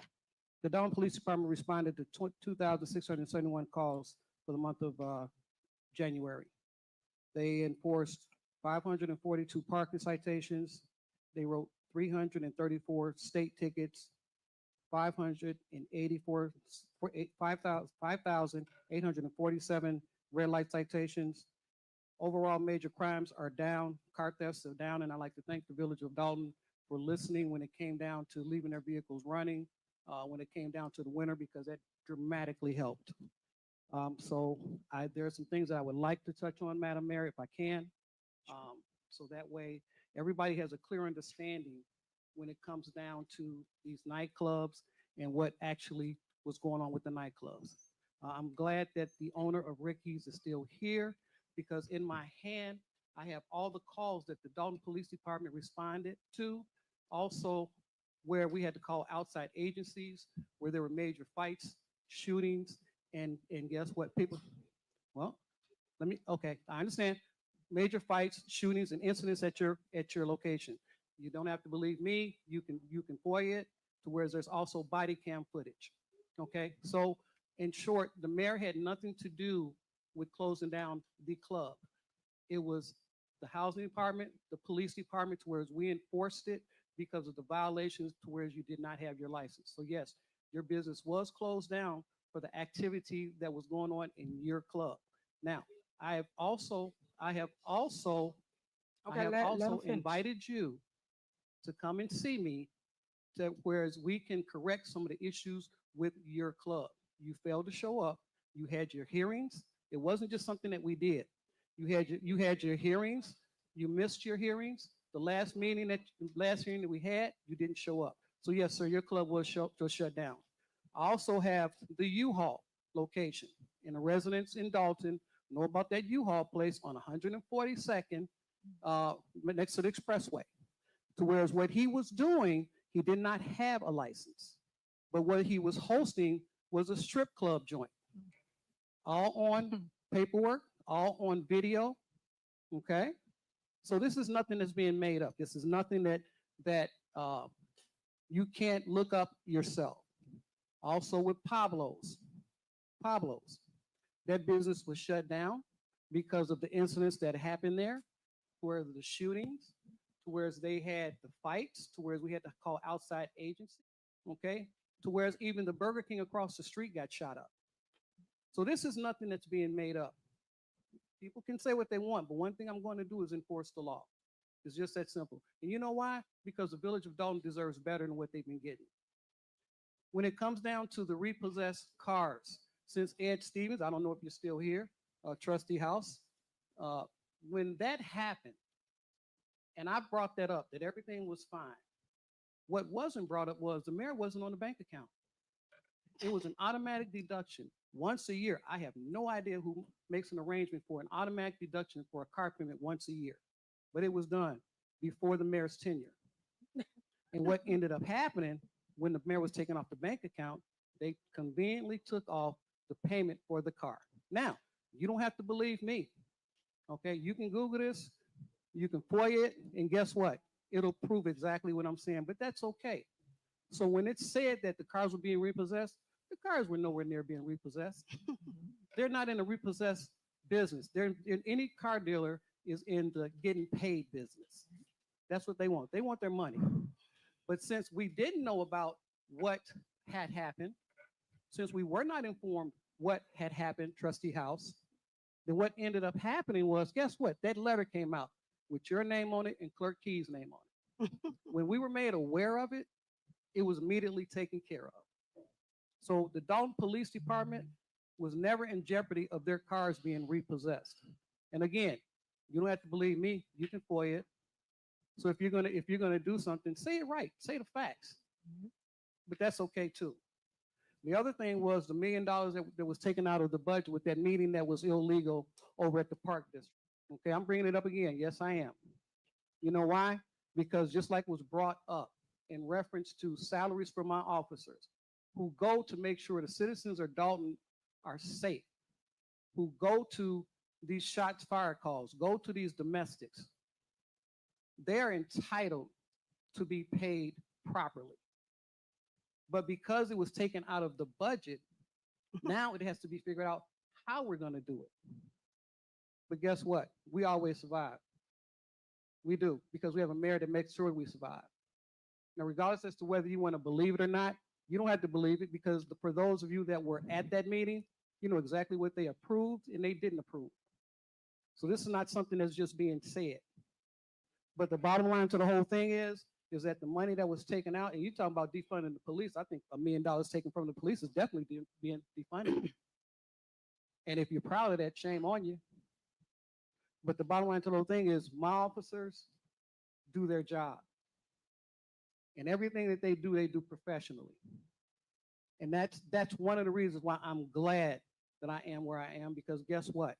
S2: The Dolton Police Department responded to 2,671 calls for the month of January. They enforced 542 parking citations. They wrote 334 state tickets, 5,847 red light citations. Overall major crimes are down, car thefts are down, and I'd like to thank the village of Dolton for listening when it came down to leaving their vehicles running, when it came down to the winter, because that dramatically helped. There are some things that I would like to touch on, Madam Mayor, if I can. So that way everybody has a clear understanding when it comes down to these nightclubs and what actually was going on with the nightclubs. I'm glad that the owner of Ricky's is still here, because in my hand, I have all the calls that the Dolton Police Department responded to. Also, where we had to call outside agencies, where there were major fights, shootings, and guess what? Okay, I understand. Major fights, shootings, and incidents at your location. You don't have to believe me. You can FOIA it to where there's also body cam footage. Okay, so in short, the mayor had nothing to do with closing down the club. It was the housing department, the police department, to where we enforced it because of the violations to where you did not have your license. So yes, your business was closed down for the activity that was going on in your club. Now, I have also invited you to come and see me, to whereas we can correct some of the issues with your club. You failed to show up. You had your hearings. It wasn't just something that we did. You had your hearings. You missed your hearings. The last hearing that we had, you didn't show up. So yes, sir, your club was shut down. I also have the U-Haul location, and the residents in Dolton know about that U-Haul place on 142nd next to the expressway. To whereas what he was doing, he did not have a license, but what he was hosting was a strip club joint, all on paperwork, all on video. Okay, so this is nothing that's being made up. This is nothing that you can't look up yourself. Also with Pablo's, that business was shut down because of the incidents that happened there, where the shootings, to whereas they had the fights, to whereas we had to call outside agency, okay, to whereas even the Burger King across the street got shot up. So this is nothing that's being made up. People can say what they want, but one thing I'm going to do is enforce the law. It's just that simple. And you know why? Because the village of Dolton deserves better than what they've been getting. When it comes down to the repossessed cars, since Ed Stevens, I don't know if you're still here, Trustee House, when that happened, and I brought that up, that everything was fine. What wasn't brought up was the mayor wasn't on the bank account. It was an automatic deduction once a year. I have no idea who makes an arrangement for an automatic deduction for a car payment once a year, but it was done before the mayor's tenure. And what ended up happening when the mayor was taken off the bank account, they conveniently took off the payment for the car. Now, you don't have to believe me. Okay, you can Google this, you can FOIA it, and guess what? It'll prove exactly what I'm saying, but that's okay. So when it's said that the cars were being repossessed, the cars were nowhere near being repossessed. They're not in a repossessed business. They're in, any car dealer is in the getting paid business. That's what they want. They want their money. But since we didn't know about what had happened, since we were not informed what had happened, Trustee House, then what ended up happening was, guess what? That letter came out with your name on it and Clerk Key's name on it. When we were made aware of it, it was immediately taken care of. So the Dolton Police Department was never in jeopardy of their cars being repossessed. And again, you don't have to believe me. You can FOIA it. So if you're gonna do something, say it right. Say the facts. But that's okay too. The other thing was the $1 million that was taken out of the budget with that meeting that was illegal over at the Park District. Okay, I'm bringing it up again. Yes, I am. You know why? Because just like was brought up in reference to salaries for my officers who go to make sure the citizens of Dolton are safe, who go to these shots fired calls, go to these domestics, they're entitled to be paid properly. But because it was taken out of the budget, now it has to be figured out how we're going to do it. But guess what? We always survive. We do, because we have a mayor that makes sure we survive. Now, regardless as to whether you want to believe it or not, you don't have to believe it, because for those of you that were at that meeting, you know exactly what they approved and they didn't approve. So this is not something that's just being said. But the bottom line to the whole thing is that the money that was taken out, and you talking about defunding the police, I think $1 million taken from the police is definitely being defunded. And if you're proud of that, shame on you. But the bottom line to the whole thing is my officers do their job. And everything that they do professionally. And that's one of the reasons why I'm glad that I am where I am, because guess what?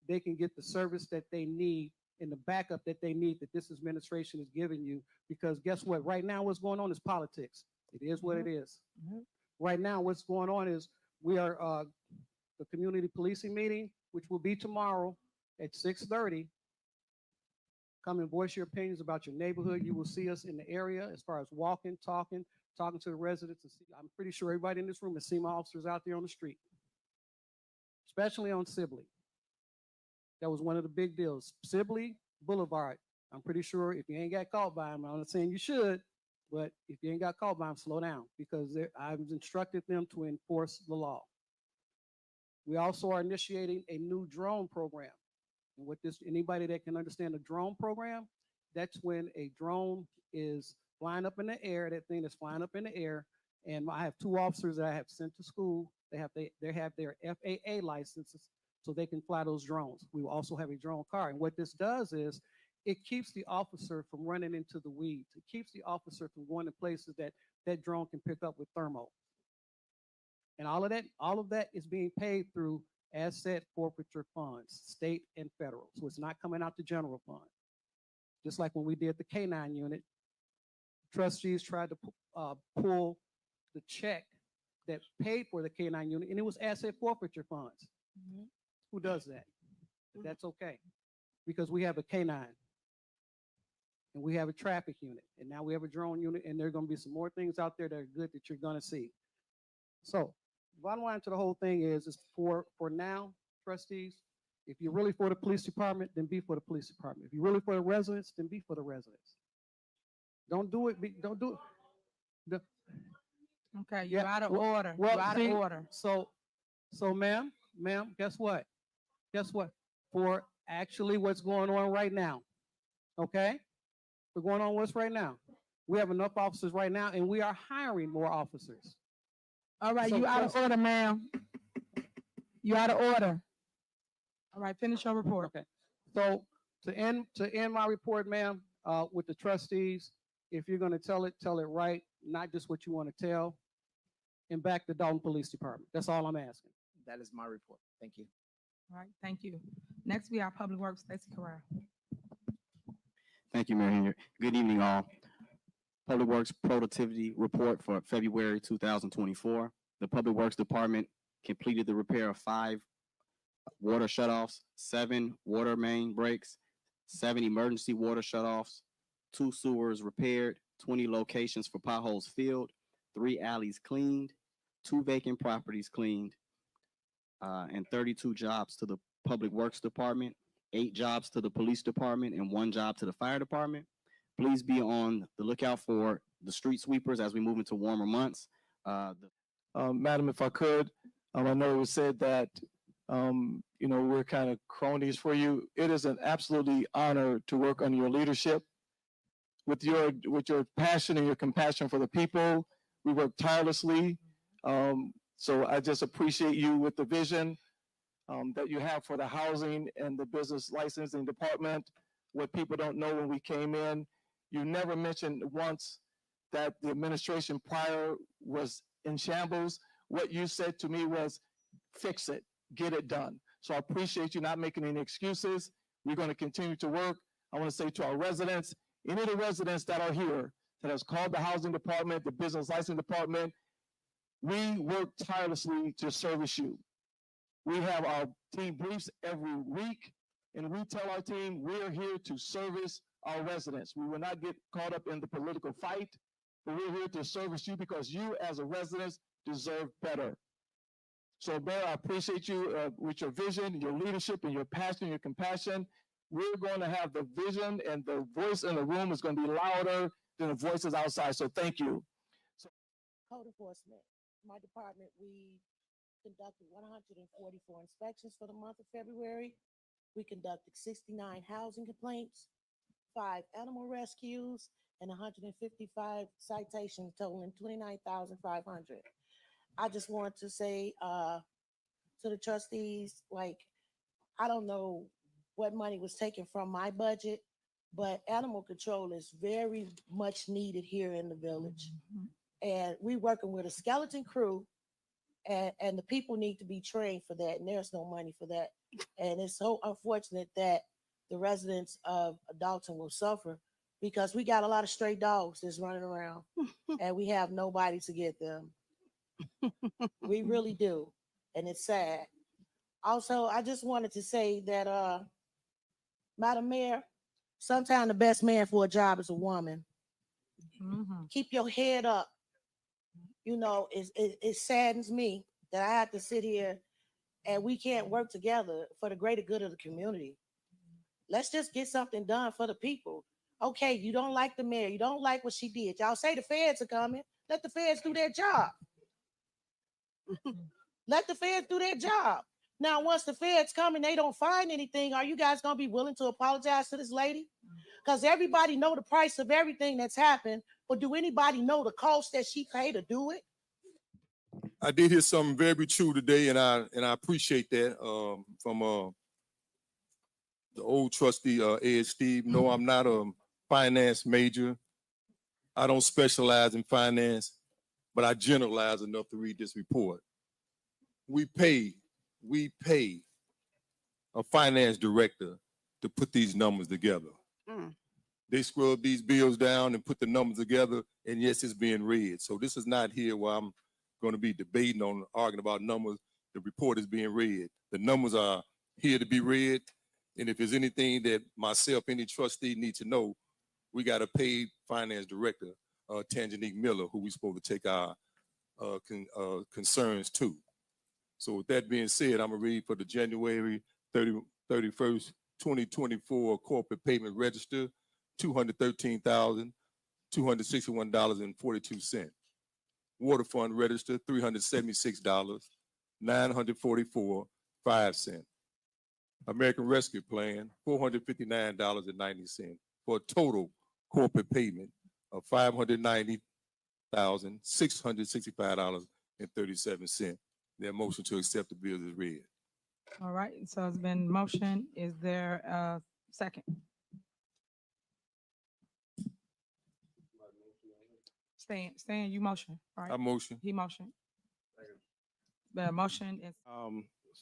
S2: They can get the service that they need and the backup that they need that this administration is giving you, because guess what? Right now what's going on is politics. It is what it is. Right now what's going on is we are the community policing meeting, which will be tomorrow at 6:30. Come and voice your opinions about your neighborhood. You will see us in the area as far as walking, talking to the residents. And I'm pretty sure everybody in this room has seen my officers out there on the street, especially on Sibley. That was one of the big deals. Sibley Boulevard. I'm pretty sure if you ain't got caught by them, I'm not saying you should, but if you ain't got caught by them, slow down, because I've instructed them to enforce the law. We also are initiating a new drone program. And what this, anybody that can understand a drone program, that's when a drone is flying up in the air, that thing is flying up in the air. And I have 2 officers that I have sent to school. They have their FAA licenses, so they can fly those drones. We will also have a drone car. And what this does is it keeps the officer from running into the weeds. It keeps the officer from going to places that that drone can pick up with thermal. And all of that is being paid through asset forfeiture funds, state and federal. So it's not coming out the general fund. Just like when we did the K9 unit, trustees tried to pull the check that paid for the K9 unit, and it was asset forfeiture funds. Who does that? But that's okay, because we have a K9 and we have a traffic unit, and now we have a drone unit, and there are going to be some more things out there that are good that you're going to see. So bottom line to the whole thing is for now, trustees, if you're really for the police department, then be for the police department. If you're really for the residents, then be for the residents. Don't do it. Don't do it.
S3: Okay, you're out of order.
S2: Well,
S3: you're out of order.
S2: So ma'am, guess what? Guess what? For actually what's going on right now, okay? We're going on what's right now. We have enough officers right now, and we are hiring more officers.
S3: All right, you out of order, ma'am. You out of order. All right, finish your report.
S2: Okay. So to end my report, ma'am, with the trustees, if you're going to tell it right, not just what you want to tell, and back the Dolton Police Department. That's all I'm asking.
S20: That is my report. Thank you.
S3: All right, thank you. Next, we have Public Works, Stacey Corral.
S21: Thank you, Mayor Henyard. Good evening, all. Public Works Productivity Report for February 2024. The Public Works Department completed the repair of 5 water shutoffs, 7 water main breaks, 7 emergency water shutoffs, 2 sewers repaired, 20 locations for potholes filled, 3 alleys cleaned, 2 vacant properties cleaned, and 32 jobs to the Public Works Department, 8 jobs to the Police Department, and 1 job to the Fire Department. Please be on the lookout for the street sweepers as we move into warmer months.
S8: Madam, if I could, I know it was said that, we're kind of cronies for you. It is an absolutely honor to work under your leadership. with your passion and your compassion for the people. We work tirelessly. So I just appreciate you with the vision that you have for the housing and the business licensing department. What people don't know when we came in, you never mentioned once that the administration prior was in shambles. What you said to me was, fix it, get it done. So I appreciate you not making any excuses. We're going to continue to work. I want to say to our residents, any of the residents that are here that has called the housing department, the business licensing department, we work tirelessly to service you. We have our team briefs every week, and we tell our team we're here to service our residents. We will not get caught up in the political fight, but we're here to service you because you as a resident deserve better. So, Mayor, I appreciate you with your vision, your leadership, and your passion, your compassion. We're going to have the vision, and the voice in the room is going to be louder than the voices outside. So thank you.
S1: Code enforcement. My department, we conducted 144 inspections for the month of February. We conducted 69 housing complaints, 5 animal rescues, and 155 citations totaling 29,500. I just want to say to the trustees, like, I don't know what money was taken from my budget, but animal control is very much needed here in the village. And we working with a skeleton crew, and the people need to be trained for that, and there's no money for that. And it's so unfortunate that the residents of Dolton will suffer because we got a lot of stray dogs that's running around and we have nobody to get them. We really do. And it's sad. Also, I just wanted to say that, Madam Mayor, sometimes the best man for a job is a woman. Keep your head up. You know, it saddens me that I have to sit here and we can't work together for the greater good of the community. Let's just get something done for the people. Okay, you don't like the mayor. You don't like what she did. Y'all say the feds are coming. Let the feds do their job. Let the feds do their job. Now, once the feds come and they don't find anything, are you guys going to be willing to apologize to this lady? Because everybody know the price of everything that's happened, but do anybody know the cost that she paid to do it?
S22: I did hear something very true today, and I appreciate that from the old trustee Ed Steve. No, I'm not a finance major. I don't specialize in finance, but I generalize enough to read this report. We pay a finance director to put these numbers together. They scrub these bills down and put the numbers together, and yes, it's being read. So this is not here where I'm going to be debating on, arguing about numbers. The report is being read. The numbers are here to be read, and if there's anything that myself, any trustee needs to know, we got a paid finance director, Tangenique Miller, who we're supposed to take our concerns to. So with that being said, I'm going to read for the January 31st, 2024 corporate payment register, $213,261.42. Water fund register, $376, $944.05. American Rescue Plan, $459.90 for a total corporate payment of $590,665.37. Their motion to accept the bill is read.
S3: All right, so it's been motion. Is there a second? Stan, you motion, right?
S22: I motion.
S3: He motion. The motion is.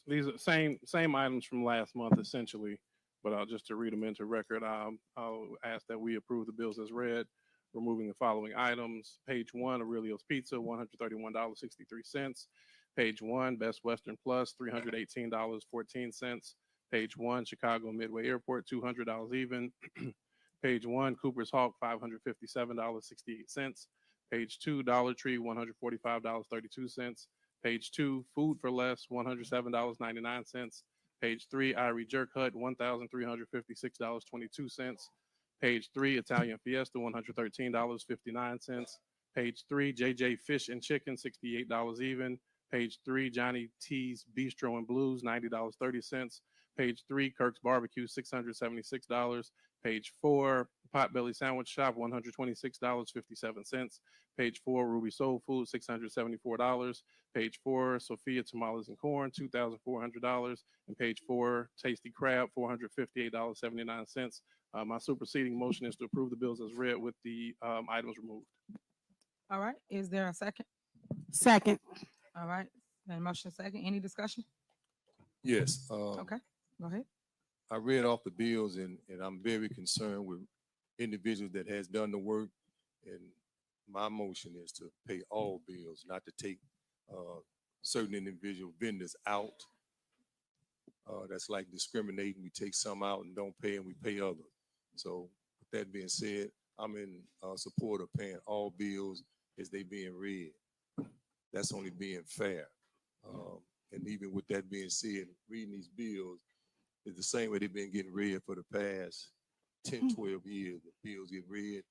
S7: These are same items from last month essentially, but just to read them into record, I'll ask that we approve the bills as read, removing the following items. Page 1, Aurelio's Pizza, $131.63. Page 1, Best Western Plus, $318.14. Page 1, Chicago Midway Airport, $200 even. Page 1, Cooper's Hawk, $557.68. Page 2, Dollar Tree, $145.32. Page 2, Food for Less, $107.99. Page 3, Irie Jerk Hut, $1,356.22. Page 3, Italian Fiesta, $113.59. Page 3, JJ Fish and Chicken, $68 even. Page 3, Johnny T's Bistro and Blues, $90.30. Page 3, Kirk's Barbecue, $676. Page 4, Potbelly Sandwich Shop, $126.57. Page 4, Ruby Soul Food, $674. Page 4, Sophia Tamales and Corn, $2,400. And page 4, Tasty Crab, $458.79. My superseding motion is to approve the bills as read with the items removed.
S3: All right, is there a second?
S1: Second.
S3: All right, then motion second. Any discussion?
S22: Yes.
S3: Okay, go ahead.
S22: I read off the bills and I'm very concerned with individuals that has done the work. And my motion is to pay all bills, not to take certain individual vendors out. That's like discriminating. We take some out and don't pay and we pay others. So with that being said, I'm in support of paying all bills as they being read. That's only being fair. And even with that being said, reading these bills is the same way they've been getting read for the past 10, 12 years. The bills get read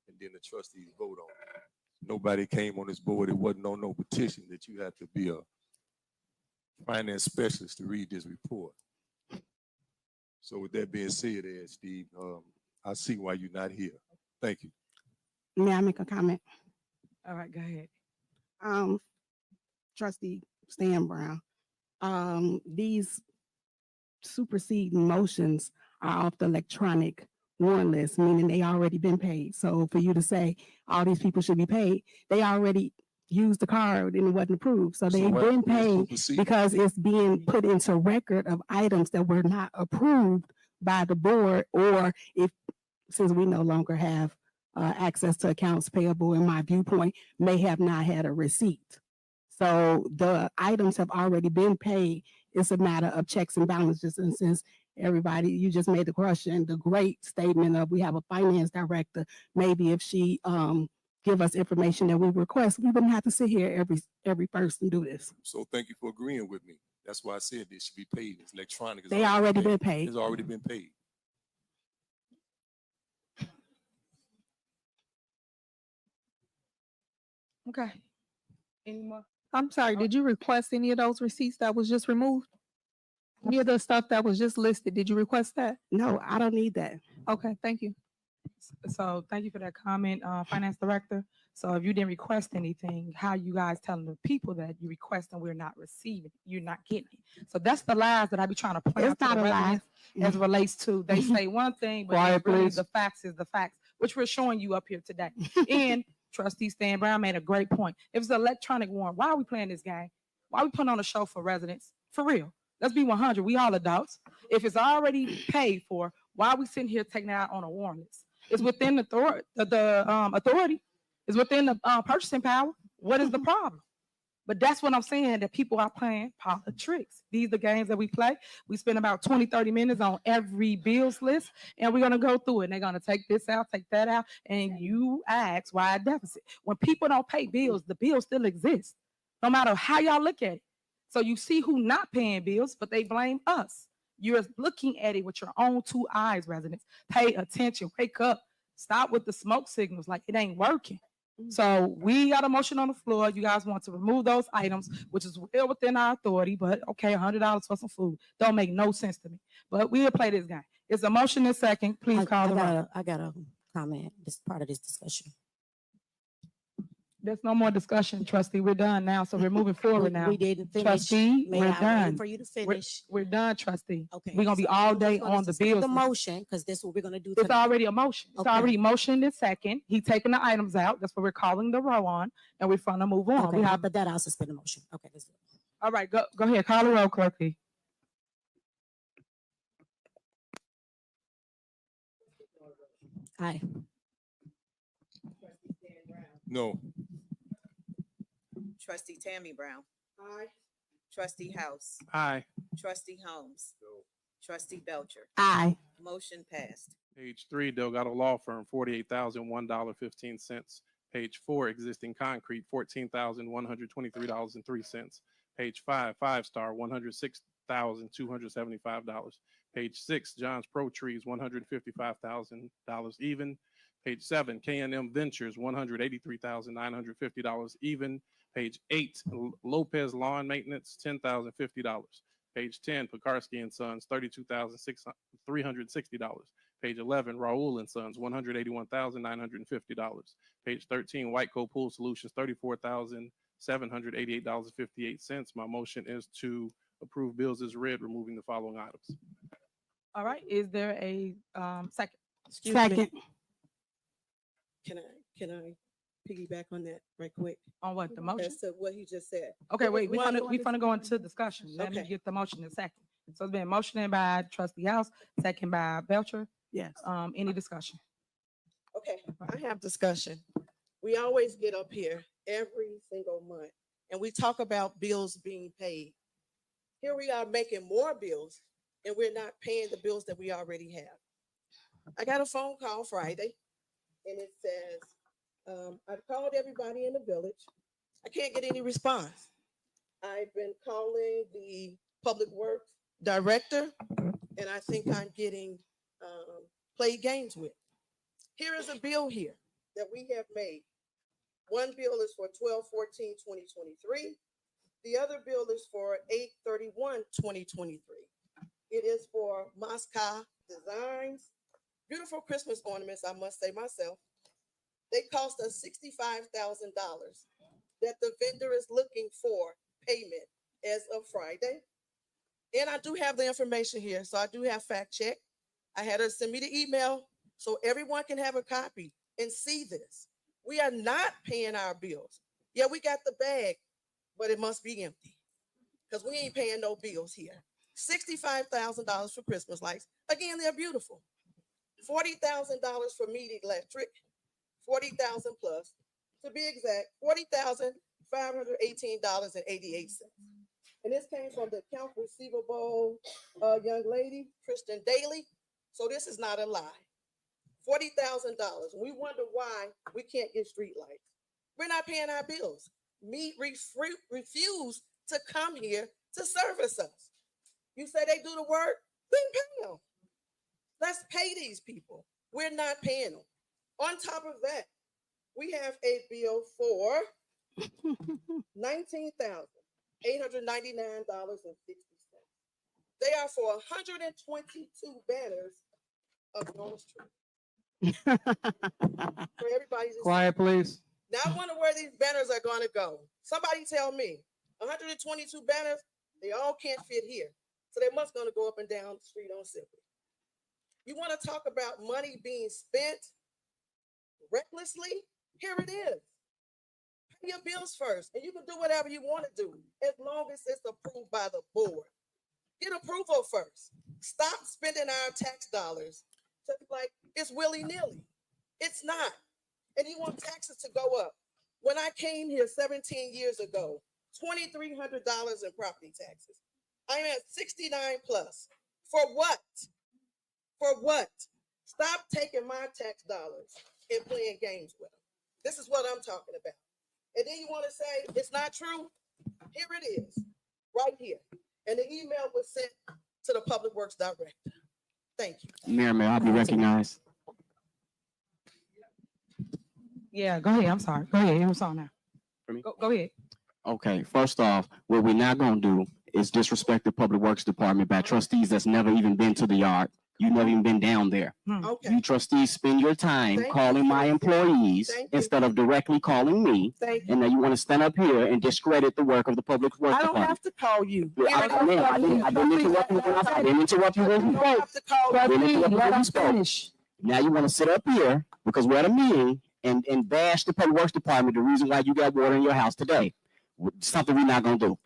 S22: and then the trustees vote on it. Nobody came on this board. It wasn't on no petition that you have to be a finance specialist to read this report. So with that being said, Steve, I see why you're not here. Thank you.
S1: May I make a comment?
S3: All right, go ahead.
S1: Trustee Stan Brown, these superseding motions are off the electronic warrant list, meaning they already been paid. So for you to say all these people should be paid, they already used the card and it wasn't approved. So they've been paid because it's being put into record of items that were not approved by the board, or if, since we no longer have access to accounts payable, in my viewpoint, may have not had a receipt. So the items have already been paid. It's a matter of checks and balances. And since everybody, you just made the question, the great statement of we have a finance director, maybe if she give us information that we request, we wouldn't have to sit here every first and do this.
S22: So thank you for agreeing with me. That's why I said this should be paid. It's electronic. It's
S1: They already been paid.
S22: It's already been paid.
S3: Okay. Any more?
S4: I'm sorry, did you request any of those receipts that was just removed? Any of the stuff that was just listed, did you request that?
S1: No, I don't need that.
S4: Okay, thank you.
S3: So thank you for that comment, Finance Director. So if you didn't request anything, how you guys telling the people that you request and we're not receiving, you're not getting it? So that's the lies that I be trying to point out
S1: It's not
S3: to the
S1: a lie.
S3: residents as relates to, they say one thing, but
S2: Quiet,
S3: really
S2: please.
S3: the facts is the facts, which we're showing you up here today. And Trustee Stan Brown made a great point. If it's an electronic warrant, why are we playing this game? Why are we putting on a show for residents? For real. Let's be 100. We all adults. If it's already paid for, why are we sitting here taking it out on a warrant list? It's within the authority. It's within the purchasing power. What is the problem? But that's what I'm saying, that people are playing politics. These are the games that we play. We spend about 20, 30 minutes on every bills list, and we're going to go through it. And they're going to take this out, take that out, and you ask why a deficit. When people don't pay bills, the bills still exist, no matter how y'all look at it. So you see who not paying bills, but they blame us. You're looking at it with your own two eyes, residents. Pay attention, wake up, stop with the smoke signals like it ain't working. So we got a motion on the floor. You guys want to remove those items, which is well within our authority, but okay, $100 for some food. Don't make no sense to me. But we'll play this game. It's a motion and second. Please call the roll.
S6: I got a comment. This is part of this discussion.
S3: There's no more discussion, trustee. We're done now. So we're moving forward now.
S6: We didn't finish.
S3: Trustee,
S6: May
S3: we're
S6: I wait
S3: done.
S6: for you to finish?
S3: We're done, trustee.
S6: Okay.
S3: We're gonna be
S6: so
S3: all
S6: we're
S3: day
S6: just gonna
S3: on the
S6: suspend
S3: bills.
S6: The motion, because this is what we're gonna do.
S3: It's
S6: tonight.
S3: already a motion. It's
S6: Okay.
S3: already motioned in second. He taking the items out. That's what we're calling the row on, and we're gonna move on.
S6: Okay,
S3: We have,
S6: after that, I'll suspend the motion. Okay, let's do it.
S3: all right, go ahead. Call the roll, clerky.
S6: Aye.
S22: No.
S18: Trustee Tammy Brown. Aye. Trustee House.
S7: Aye.
S18: Trustee Holmes. Trustee Belcher.
S1: Aye.
S18: Motion passed.
S7: Page 3, Delgado Law Firm, $48,001.15. Page 4, Existing Concrete, $14,123.03. Page 5, Five Star, $106,275. Page 6, John's Pro Trees, $155,000 even. Page 7, K&M Ventures, $183,950 even. Page 8, Lopez Lawn Maintenance, $10,050. Page 10, Pekarsky and Sons, $32,360.
S2: Page 11, Raoul and Sons, $181,950. Page 13, White Coat Pool Solutions, $34,788.58. My motion is to approve bills as read, removing the following items.
S3: All right, is there a second?
S5: Excuse me.
S3: Second.
S5: Can I piggyback on that right quick?
S3: On what, the motion?
S5: As to what he just said.
S3: Okay,
S5: There was
S3: wait, we
S5: one-
S3: finna go into discussion. Let me
S5: Okay.
S3: get the motion in a second. So it's been motioned by trustee House, second by Belcher.
S5: Yes.
S3: Any discussion?
S5: Okay, I have discussion. We always get up here every single month and we talk about bills being paid. Here we are making more bills and we're not paying the bills that we already have. I got a phone call Friday and it says, I've called everybody in the village. I can't get any response. I've been calling the public works director and I think I'm getting played games with. Here is a bill here that we have made. One bill is for 12/14/2023. The other bill is for 8/31/2023. It is for Moscow Designs. Beautiful Christmas ornaments, I must say myself. They cost us $65,000 that the vendor is looking for payment as of Friday. And I do have the information here, so I do have fact check. I had her send me the email so everyone can have a copy and see this. We are not paying our bills. Yeah, we got the bag, but it must be empty because we ain't paying no bills here. $65,000 for Christmas lights. Again, they're beautiful. $40,000 for meat electric, 40,000 plus. To be exact, $40,518.88. And this came from the account receivable young lady, Kristen Daly. So this is not a lie. $40,000. We wonder why we can't get street lights. We're not paying our bills. Meat refuse to come here to service us. You say they do the work, then pay them. Let's pay these people. We're not paying them. On top of that, we have a bill for $19,899.60. They are for 122 banners of North Street. For everybody to see.
S2: Quiet, please.
S5: Now I wonder where these banners are going to go. Somebody tell me. 122 banners, they all can't fit here. So they must going to go up and down the street on Sibley. You want to talk about money being spent recklessly? Here it is. Pay your bills first, and you can do whatever you want to do as long as it's approved by the board. Get approval first. Stop spending our tax dollars just like it's willy-nilly. It's not. And you want taxes to go up. When I came here 17 years ago, $2,300 in property taxes. I'm at 69 plus. For what? For what? Stop taking my tax dollars and playing games with them. This is what I'm talking about. And then you want to say it's not true? Here it is, right here. And the email was sent to the Public Works Director. Thank you.
S21: Mayor, may I be recognized?
S3: Yeah, go ahead. I'm sorry. Go ahead. I'm sorry now.
S21: For me?
S3: Go ahead.
S21: Okay, first off, what we're not gonna do is disrespect the Public Works Department by trustees that's never even been to the yard. You've never even been down there.
S5: Okay.
S21: You trustees spend your time
S5: Thank
S21: calling my employees
S5: Thank you.
S21: instead of directly calling me.
S5: Thank you.
S21: And now you want to stand up here and discredit the work of the Public Works
S5: I don't
S21: Department.
S5: have to call you.
S21: I didn't interrupt you when I didn't interrupt you when you spoke.
S5: have to call
S21: I didn't
S5: me.
S21: interrupt you
S5: Let
S21: when you
S5: him
S21: spoke.
S5: finish.
S21: Now you want to sit up here because we're at a meeting and bash the Public Works Department, the reason why you got water in your house today. Something we're not gonna do.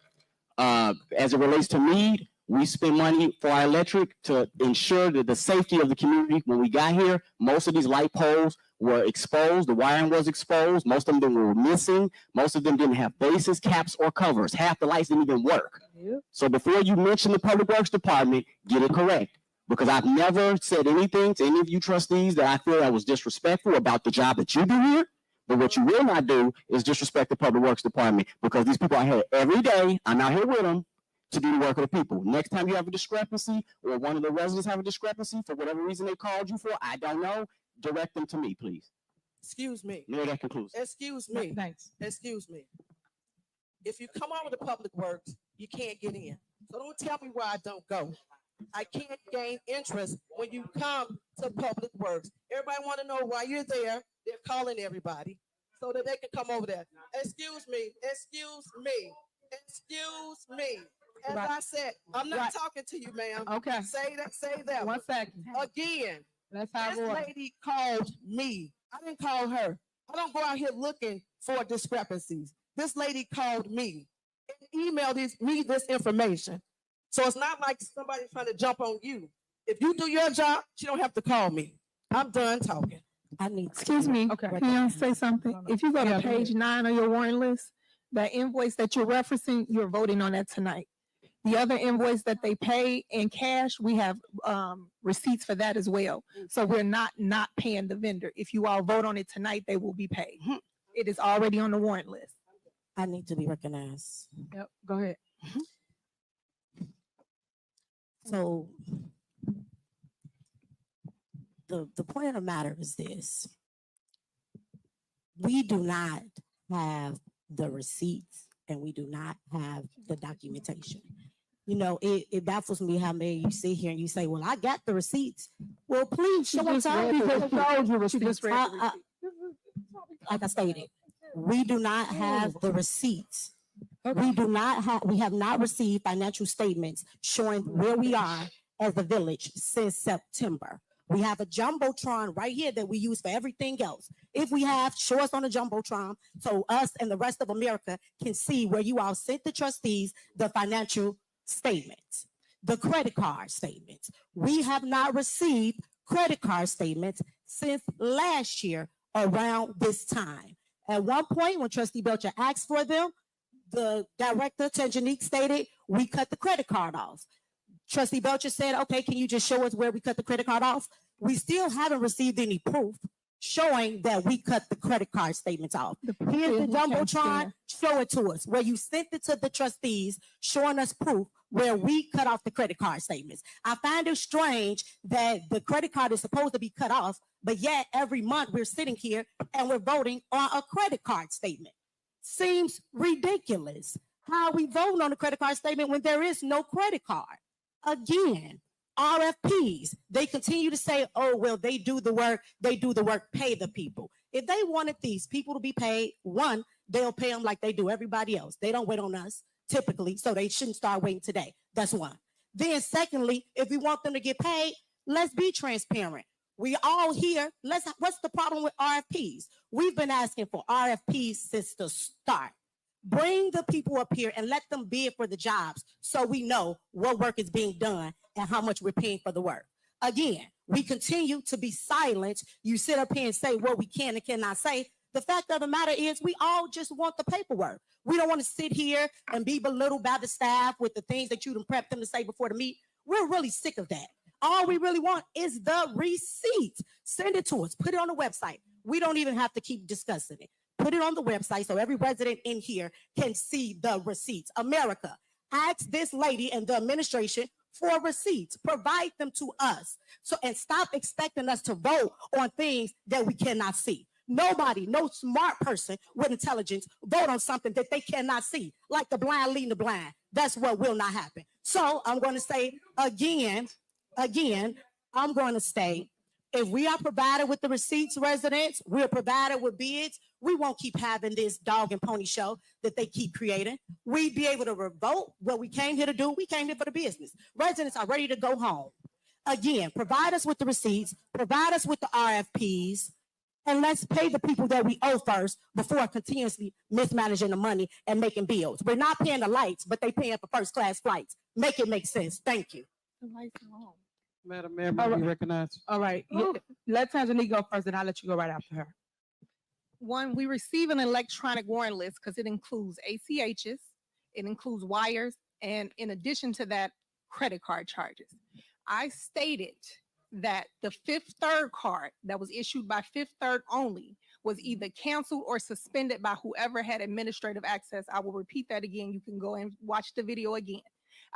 S21: As it relates to Mead, we spend money for our electric to ensure that the safety of the community. When we got here, most of these light poles were exposed. The wiring was exposed. Most of them were missing. Most of them didn't have bases, caps, or covers. Half the lights didn't even work. So before you mention the Public Works Department, get it correct. Because I've never said anything to any of you trustees that I feel that was disrespectful about the job that you do here. But what you will not do is disrespect the Public Works Department, because these people are here every day. I'm out here with them to do the work of the people. Next time you have a discrepancy or one of the residents have a discrepancy for whatever reason they called you for, I don't know, direct them to me, please.
S5: Excuse me.
S21: Mayor, that concludes.
S5: Excuse me.
S3: Thanks.
S5: Excuse me. If you come on with the Public Works, you can't get in. So don't tell me where I don't go. I can't gain interest when you come to Public Works. Everybody want to know why you're there. They're calling everybody so that they can come over there. Excuse me, excuse me, excuse me. As
S3: Right.
S5: I said, I'm not
S3: Right.
S5: talking to you, ma'am.
S3: Okay.
S5: Say that, say that.
S3: One second.
S5: Again,
S3: Let's have
S5: this
S3: order.
S5: lady called me. I didn't call her. I don't go out here looking for discrepancies. This lady called me and emailed me this information. So it's not like somebody's trying to jump on you. If you do your job, you don't have to call me. I'm done talking.
S6: I need.
S4: Excuse me,
S3: Okay.
S4: can I say something? If you go
S3: Yeah,
S4: to
S3: go ahead.
S4: page 9 of your warrant list, that invoice that you're referencing, you're voting on that tonight. The other invoice that they pay in cash, we have receipts for that as well. So we're not paying the vendor. If you all vote on it tonight, they will be paid. It is already on the warrant list.
S6: I need to be recognized.
S3: Yep, go ahead.
S6: So the point of the matter is this. We do not have the receipts and we do not have the documentation. You know, it baffles me how many you sit here and you say, well, I got the receipts. Well, please show us how. Like I stated, we do not have the receipts. We have not received financial statements showing where we are as a village since September. We have a jumbotron right here that we use for everything else. If we have, show us on a jumbotron so us and the rest of America can see where you all sent the trustees the financial statements, the credit card statements. We have not received credit card statements since last year around this time. At one point, when Trustee Belcher asked for them, the director, Tanjanique, stated, we cut the credit card off. Trustee Belcher said, okay, can you just show us where we cut the credit card off? We still haven't received any proof showing that we cut the credit card statements off. Here's the jumbotron, show it to us, where you sent it to the trustees, showing us proof where we cut off the credit card statements. I find it strange that the credit card is supposed to be cut off, but yet every month we're sitting here and we're voting on a credit card statement. Seems ridiculous. How we vote on a credit card statement when there is no credit card? Again, RFPs, they continue to say, oh, well, they do the work, pay the people. If they wanted these people to be paid, one, they'll pay them like they do everybody else. They don't wait on us typically, so they shouldn't start waiting today. That's one. Then secondly, if we want them to get paid, let's be transparent. We all here, what's the problem with RFPs? We've been asking for RFPs since the start. Bring the people up here and let them bid for the jobs so we know what work is being done and how much we're paying for the work. Again, we continue to be silent. You sit up here and say what we can and cannot say. The fact of the matter is we all just want the paperwork. We don't want to sit here and be belittled by the staff with the things that you done prepped them to say before the meet. We're really sick of that. All we really want is the receipt. Send it to us. Put it on the website. We don't even have to keep discussing it. Put it on the website so every resident in here can see the receipts. America, ask this lady and the administration for receipts. Provide them to us. And stop expecting us to vote on things that we cannot see. Nobody, no smart person with intelligence vote on something that they cannot see, like the blind leading the blind. That's what will not happen. So I'm going to say again, I'm going to state, if we are provided with the receipts, residents, we're provided with bids, we won't keep having this dog and pony show that they keep creating. We'd be able to revoke what we came here to do. We came here for the business. Residents are ready to go home. Again, provide us with the receipts, provide us with the RFPs, and let's pay the people that we owe first before continuously mismanaging the money and making bills. We're not paying the lights, but they paying for first-class flights. Make it make sense. Thank you.
S2: Madam Mayor, may we recognize?
S3: All right, let Tanjanique go first, and I'll let you go right after her.
S4: One, we receive an electronic warrant list because it includes ACHs, it includes wires, and in addition to that, credit card charges. I stated that the Fifth Third card that was issued by Fifth Third only was either canceled or suspended by whoever had administrative access. I will repeat that again. You can go and watch the video again.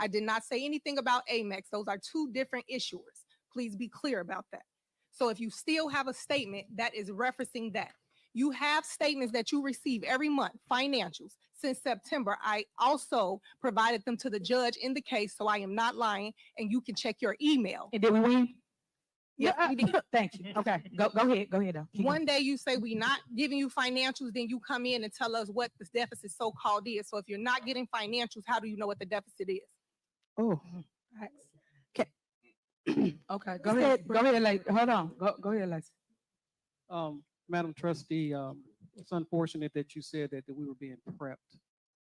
S4: I did not say anything about Amex. Those are two different issuers. Please be clear about that. So if you still have a statement that is referencing that, You have statements that you receive every month, financials. Since September, I also provided them to the judge in the case, so I am not lying, and you can check your email.
S3: And did we win?
S4: Yes, we did.
S3: Thank you. Okay, go ahead. Go ahead. Though. Keep
S4: One day you say we not giving you financials, then you come in and tell us what this deficit so-called is. So if you're not getting financials, how do you know what the deficit is?
S3: Oh. Okay, go ahead. Go ahead, like, hold on. Go ahead, Lex.
S2: Madam Trustee, it's unfortunate that you said that we were being prepped.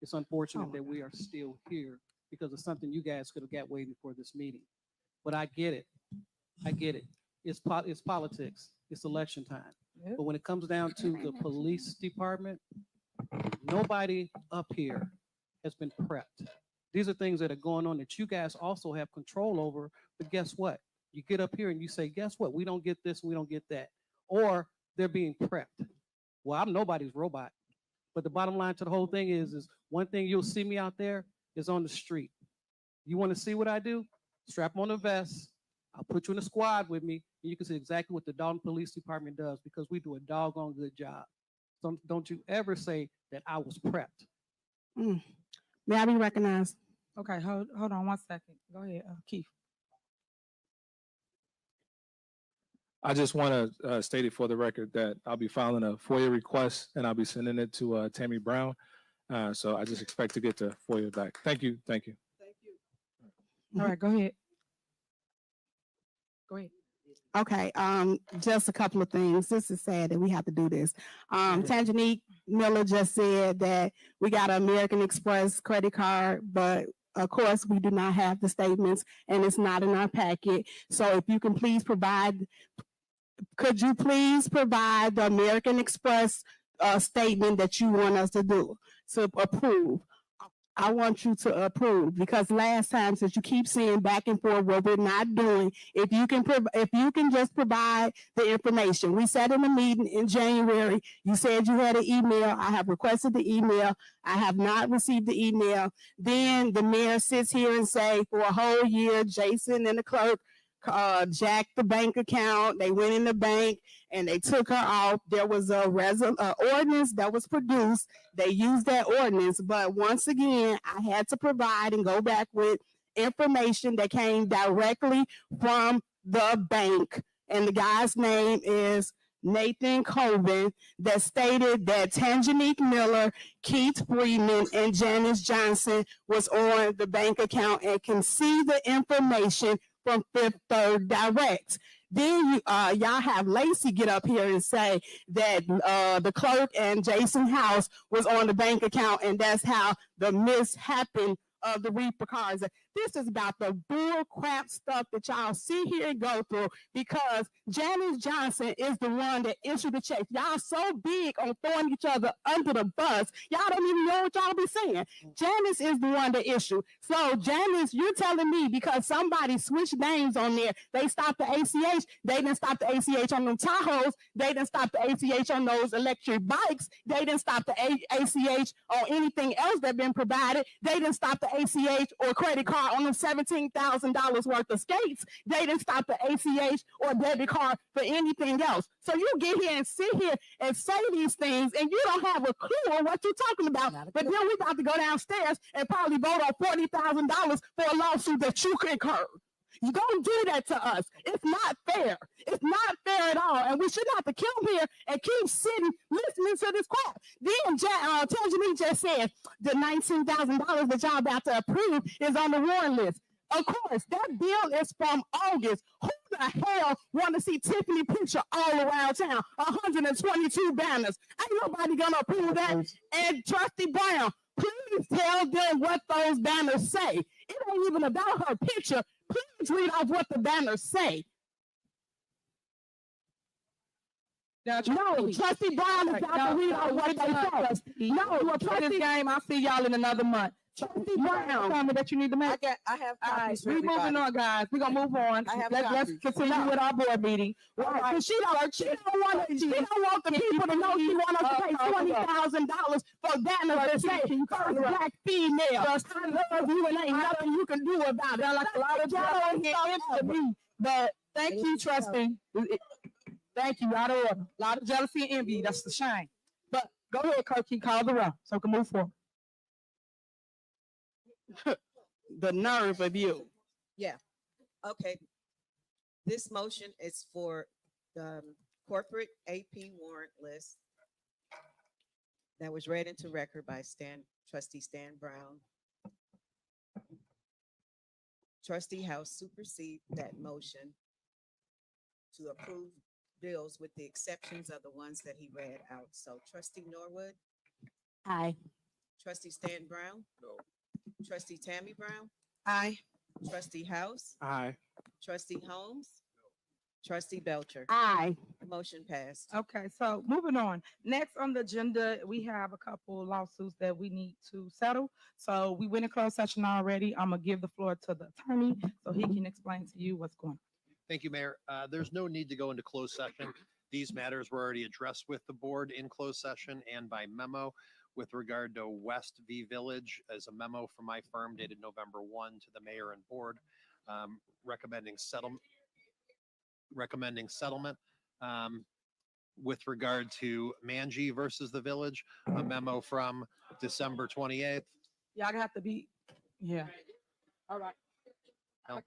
S2: It's unfortunate that we are still here because of something you guys could have got way before this meeting. But I get it. I get it. It's politics. It's election time. But when it comes down to the police department, nobody up here has been prepped. These are things that are going on that you guys also have control over. But guess what? You get up here and you say, guess what? We don't get this, we don't get that. Or they're being prepped. Well, I'm nobody's robot. But the bottom line to the whole thing is one thing you'll see me out there is on the street. You want to see what I do? Strap on a vest. I'll put you in a squad with me, and you can see exactly what the Dolton Police Department does because we do a doggone good job. So don't you ever say that I was prepped.
S6: May I be recognized?
S3: Okay, hold on 1 second. Go ahead, Keith.
S7: I just want to state it for the record that I'll be filing a FOIA request and I'll be sending it to Tammy Brown. So I just expect to get the FOIA back. Thank you. Thank you.
S3: All right, go ahead. Go ahead.
S6: Okay, just a couple of things. This is sad that we have to do this. Tangenique Miller just said that we got an American Express credit card, but of course we do not have the statements and it's not in our packet. So if you can please provide, could you please provide the American Express statement that you want us to do, to approve? I want you to approve because last time, since you keep saying back and forth what we're not doing, if you can just provide the information. We sat in a meeting in January. You said you had an email. I have requested the email. I have not received the email. Then the mayor sits here and say for a whole year, Jason and the clerk jacked the bank account. They went in the bank and they took her off. There was a ordinance that was produced. They used that ordinance, but once again, I had to provide and go back with information that came directly from the bank. And the guy's name is Nathan Colvin, that stated that Tangenique Miller, Keith Freeman, and Janice Johnson was on the bank account and can see the information from Fifth Third Direct. Then y'all have Lacey get up here and say that the clerk and Jason House was on the bank account, and that's how the mishappened of the Reaper cards. This is about the bull crap stuff that y'all see here and go through because Janice Johnson is the one that issued the check. Y'all so big on throwing each other under the bus, y'all don't even know what y'all be saying. Janice is the one that issued. So Janice, you're telling me because somebody switched names on there, they stopped the ACH, they didn't stop the ACH on them Tahoes, they didn't stop the ACH on those electric bikes, they didn't stop the ACH on anything else that been provided, they didn't stop the ACH or credit card on them $17,000 worth of skates. They didn't stop the ACH or debit card for anything else. So you get here and sit here and say these things and you don't have a clue on what you're talking about. But then we about to go downstairs and probably vote on $40,000 for a lawsuit that you incurred. You don't do that to us. It's not fair. It's not fair at all. And we shouldn't have to come here and keep sitting listening to this crap. Then Tangenique just said the $19,000 that y'all about to approve is on the warrant list. Of course, that bill is from August. Who the hell want to see Tiffany picture all around town? 122 banners. Ain't nobody gonna approve that. And Trustee Brown, please tell them what those banners say. It ain't even about her picture. Please read off what the banners say. No, Trustee Brown is about to read off what they say. No, Trustee game. I'll see y'all in another month. Trustee Brown, tell me that you need to make.
S5: I have copies.
S3: We're moving on, guys. We're gonna move on. Let's continue with our board meeting. Right. She don't want the people to know she want us to pay $20,000 for banners that say first black female. I love you and ain't nothing you can do about it. Like a lot of y'all here to me. But thank you, Trustee. Thank you. Out of order. A lot of jealousy and envy. That's the shame. But go ahead, Kirky, call the roll so we can move forward.
S5: The nerve of you.
S18: Yeah, okay. This motion is for the corporate AP warrant list that was read into record by Trustee Stan Brown. Trustee House supersede that motion to approve bills with the exceptions of the ones that he read out. So Trustee Norwood,
S6: Aye.
S18: Trustee Stan Brown,
S22: No.
S18: Trustee Tammy Brown,
S5: Aye.
S18: Trustee House,
S2: Aye.
S18: Trustee Holmes, Trustee Belcher.
S6: Aye.
S18: Motion passed.
S3: Okay, so moving on. Next on the agenda, we have a couple lawsuits that we need to settle. So we went in closed session already. I'm gonna give the floor to the attorney so he can explain to you what's going on.
S17: Thank you, Mayor. There's no need to go into closed session. These matters were already addressed with the board in closed session and by memo. With regard to West V Village, as a memo from my firm dated November 1 to the mayor and board, recommending settlement. With regard to Manji versus the village, a memo from December 28th.
S3: Y'all gonna have to be, yeah. All right.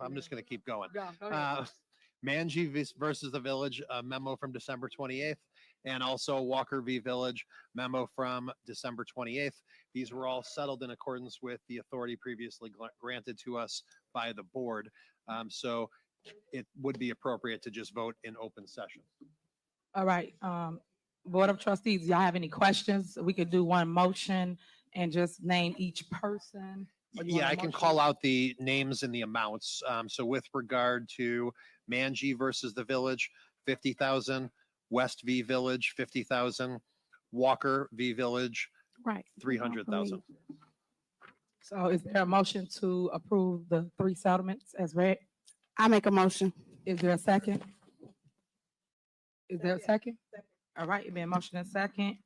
S17: I'm just going to keep going.
S3: Go ahead.
S17: Manji versus the village, a memo from December 28th, and also Walker v. Village memo from December 28th. These were all settled in accordance with the authority previously granted to us by the board. So it would be appropriate to just vote in open session.
S3: All right, Board of Trustees, y'all have any questions? We could do one motion and just name each person. Or you want
S17: Yeah,
S3: a
S17: I can
S3: motion?
S17: call out the names and the amounts. So with regard to Manji versus the village, 50,000, West v Village, 50,000, Walker v Village,
S6: Right.
S17: 300,000.
S3: So is there a motion to approve the three settlements as read?
S6: I make a motion.
S3: Is there a second? Is there a second? All right, it been motion and second.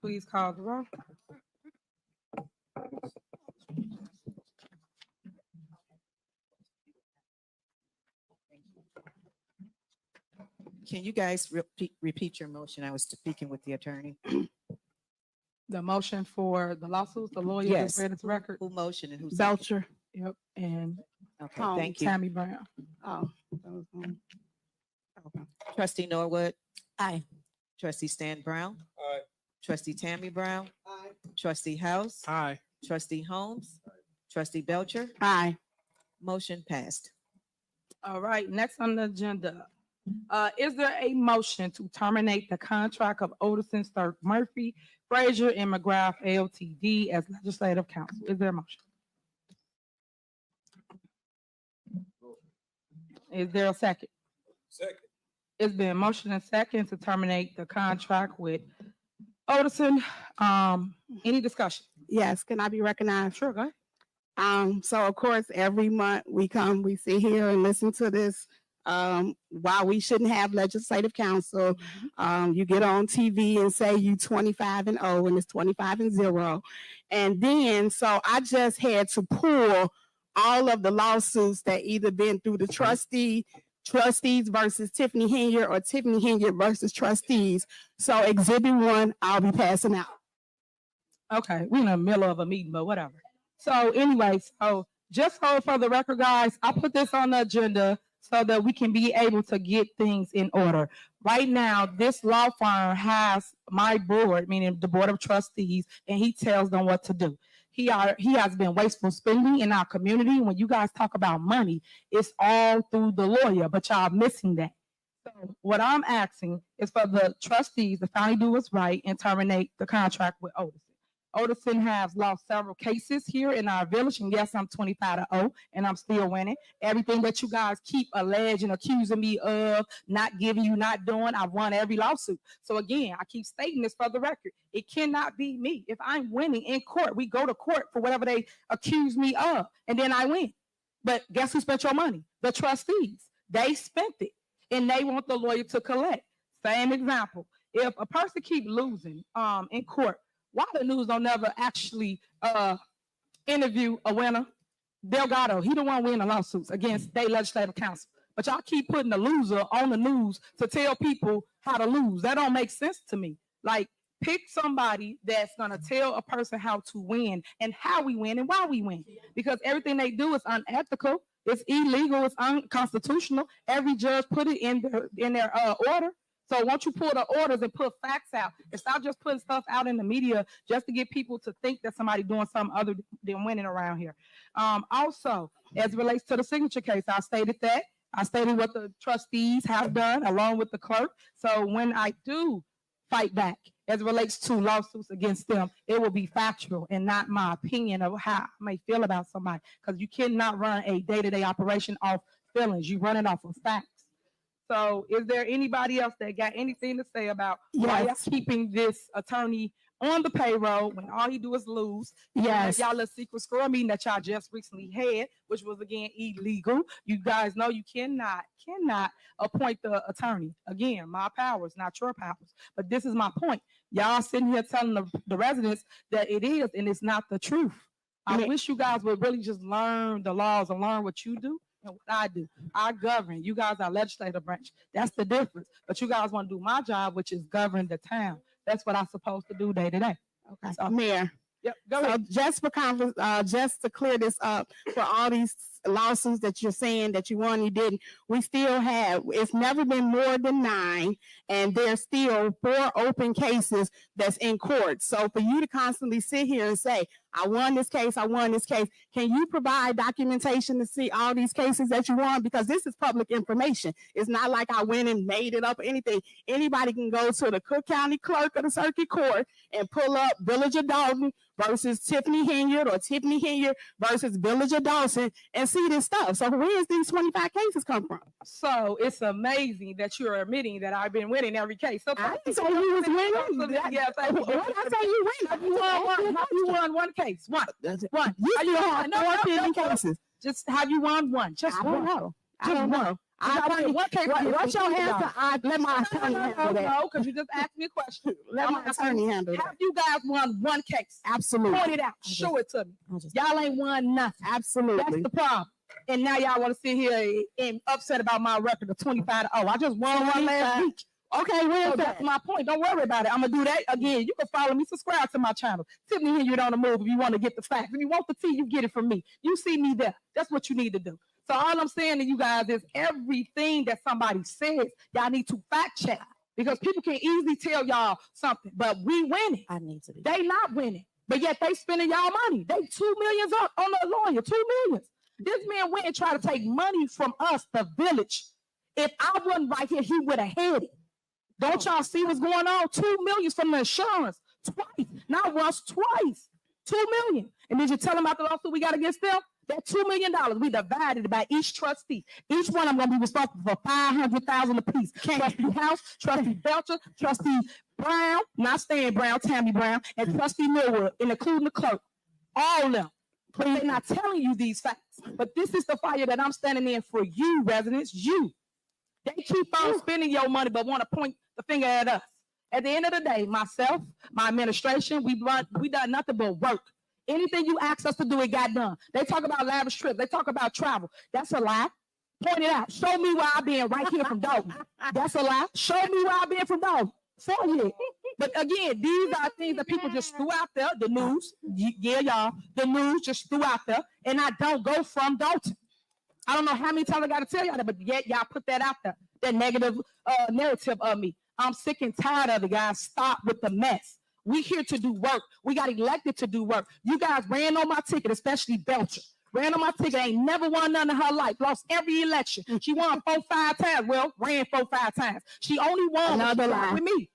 S3: Please call the roll.
S18: Can you guys repeat your motion? I was speaking with the attorney.
S3: The motion for the lawsuits, the lawyer
S18: Yes.
S3: just read its record.
S18: Who motioned and who seconded?
S6: Belcher.
S3: Yep, and
S18: Okay, thank you.
S3: Tammy Brown.
S6: Oh.
S18: Trustee Norwood,
S6: Aye.
S18: Trustee Stan Brown,
S22: Aye.
S18: Trustee Tammy Brown, Trustee House,
S2: Aye.
S18: Trustee Holmes, Trustee Belcher.
S6: Aye.
S18: Motion passed.
S3: All right, next on the agenda. Is there a motion to terminate the contract of Odison, Sturk, Murphy, Frazier, and McGrath LTD as legislative counsel? Is there a motion? Is there a second?
S22: Second.
S3: It's been motion and second to terminate the contract with Odison. Any discussion?
S9: Yes, can I be recognized?
S3: Sure, go
S9: ahead. So of course, every month we come, we sit here and listen to this. While we shouldn't have legislative counsel, you get on TV and say you 25-0 and it's 25-0. And then, so I just had to pull all of the lawsuits that either been through the trustees versus Tiffany Henyard or Tiffany Henyard versus trustees. So exhibit 1, I'll be passing out.
S3: Okay, we're in the middle of a meeting, but whatever. So anyway, so just hold for the record, guys. I put this on the agenda so that we can be able to get things in order. Right now, this law firm has my board, meaning the Board of Trustees, and he tells them what to do. He has been wasteful spending in our community. When you guys talk about money, it's all through the lawyer, but y'all missing that. So what I'm asking is for the trustees to finally do what's right and terminate the contract with Odison. Odison has lost several cases here in our village, and yes, I'm 25-0, and I'm still winning. Everything that you guys keep alleging, accusing me of, not giving you, not doing, I've won every lawsuit. So again, I keep stating this for the record. It cannot be me. If I'm winning in court, we go to court for whatever they accuse me of, and then I win. But guess who spent your money? The trustees. They spent it, and they want the lawyer to collect. Same example. If a person keep losing in court, why the news don't never actually interview a winner? Delgado, he the one winning lawsuits against state legislative council. but y'all keep putting the loser on the news to tell people how to lose. That don't make sense to me. Like, pick somebody that's gonna tell a person how to win and how we win and why we win. Because everything they do is unethical, it's illegal, it's unconstitutional. Every judge put it in their order. So once you pull the orders and put facts out, and stop just putting stuff out in the media just to get people to think that somebody doing something other than winning around here. Also, as it relates to the signature case, I stated that. I stated what the trustees have done along with the clerk. So when I do fight back as it relates to lawsuits against them, it will be factual and not my opinion of how I may feel about somebody. Because you cannot run a day-to-day operation off feelings. You run it off of facts. So is there anybody else that got anything to say about why y'all keeping this attorney on the payroll when all he do is lose?
S9: Yes.
S3: Y'all a secret score meeting that y'all just recently had, which was again illegal. You guys know you cannot appoint the attorney. Again, my powers, not your powers. But this is my point. Y'all sitting here telling the residents that it is, and it's not the truth. I wish you guys would really just learn the laws and learn what you do and what I do. I govern. You guys are legislative branch. That's the difference. But you guys want to do my job, which is govern the town. That's what I'm supposed to do day to day.
S9: Okay. So, Mayor.
S3: Yep. Go
S9: so
S3: ahead.
S9: just to clear this up, for all these lawsuits that you're saying that you won, you didn't, we still have, it's never been more than 9, and there's still 4 open cases that's in court. So for you to constantly sit here and say, I won this case, can you provide documentation to see all these cases that you won? Because this is public information. It's not like I went and made it up or anything. Anybody can go to the Cook County Clerk of the Circuit Court and pull up Village of Dolton versus Tiffany Henyard, or Tiffany Henyard versus Village of Dolton, and see this stuff. So where is these 25 cases come from?
S3: So it's amazing that you're admitting that I've been winning every case. So
S9: I didn't say you was winning.
S3: Yeah, thank you.
S9: What I say you win?
S3: You won one case. One.
S9: You still have 4 pending cases.
S3: Just have you won one? Just
S9: I
S3: one.
S9: don't know. I
S3: Just
S9: don't
S3: one.
S9: know.
S3: What's
S9: your answer? I let my attorney handle that.
S3: No, because you just asked me a question.
S9: Let my attorney handle that.
S3: Have you guys won one case?
S9: Absolutely.
S3: Point it out. Show it to me. Y'all ain't won nothing.
S9: Absolutely.
S3: That's the problem. And now y'all want to sit here and upset about my record of 25-0. I just won one last week. Okay, well, that's my point. Don't worry about it. I'm gonna do that again. You can follow me, subscribe to my channel. Tiffany Henyard on the move if you want to get the facts. If you want the tea, you get it from me. You see me there. That's what you need to do. So all I'm saying to you guys is everything that somebody says, y'all need to fact check, because people can easily tell y'all something, but we winning.
S6: I need to be.
S3: They not winning, but yet they spending y'all money. They $2 million on a lawyer, $2 million. This man went and tried to take money from us, the village. If I wasn't right here, he would have had it. Don't y'all see what's going on? $2 million from the insurance, twice, not once, twice, $2 million. And did you tell them about the lawsuit we got against them? That $2 million, we divided it by each trustee. Each one of them gonna be responsible for $500,000 apiece. Trustee House, Trustee Belcher, Trustee Brown, not Stan Brown, Tammy Brown, and Trustee Millwood, and including the clerk. All of them. But they're not telling you these facts. But this is the fire that I'm standing in for you, residents, you. They keep on spending your money, but want to point the finger at us. At the end of the day, myself, my administration, we done nothing but work. Anything you ask us to do, it got done. They talk about lavish trips. They talk about travel. That's a lie. Point it out. Show me where I've been right here from Dolton. That's a lie. Show me where I've been from Dolton. Say it. But again, these are things that people just threw out there. The news, yeah, y'all. The news just threw out there, and I don't go from Dolton. I don't know how many times I got to tell y'all that, but yet y'all put that out there, that negative narrative of me. I'm sick and tired of it, guys. Stop with the mess. We here to do work. We got elected to do work. You guys ran on my ticket, especially Belcher. Ran on my ticket, ain't never won none in her life. Lost every election. She won 4-5 times. Well, ran 4-5 times. She only won with me.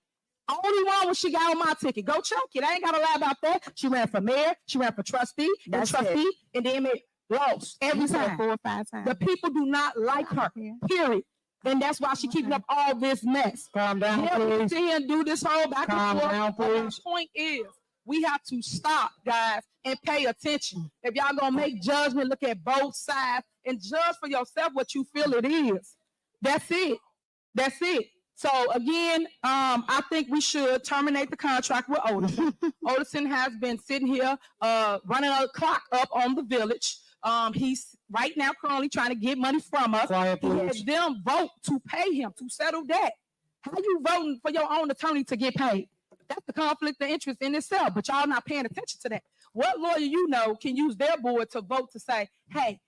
S3: Only one when she got on my ticket. Go check it. I ain't got to lie about that. She ran for mayor. She ran for trustee. And trustee. And then it lost every time. 4 or 5 times. The people do not like her. Period. And that's why she keeping up all this mess.
S2: Calm down, please.
S3: Sit here and do this whole back
S2: Calm
S3: and forth.
S2: down,
S3: But
S2: please.
S3: my point is, we have to stop, guys, and pay attention. If y'all gonna make judgment, look at both sides and judge for yourself what you feel it is. That's it. That's it. So again, I think we should terminate the contract with Olderson. Olderson has been sitting here running a clock up on the village. He's right now currently trying to get money from us.
S8: Quiet,
S3: He had
S8: please.
S3: them vote to pay him to settle that. How you voting for your own attorney to get paid? That's the conflict of interest in itself, but y'all not paying attention to that. What lawyer you know can use their board to vote to say, hey,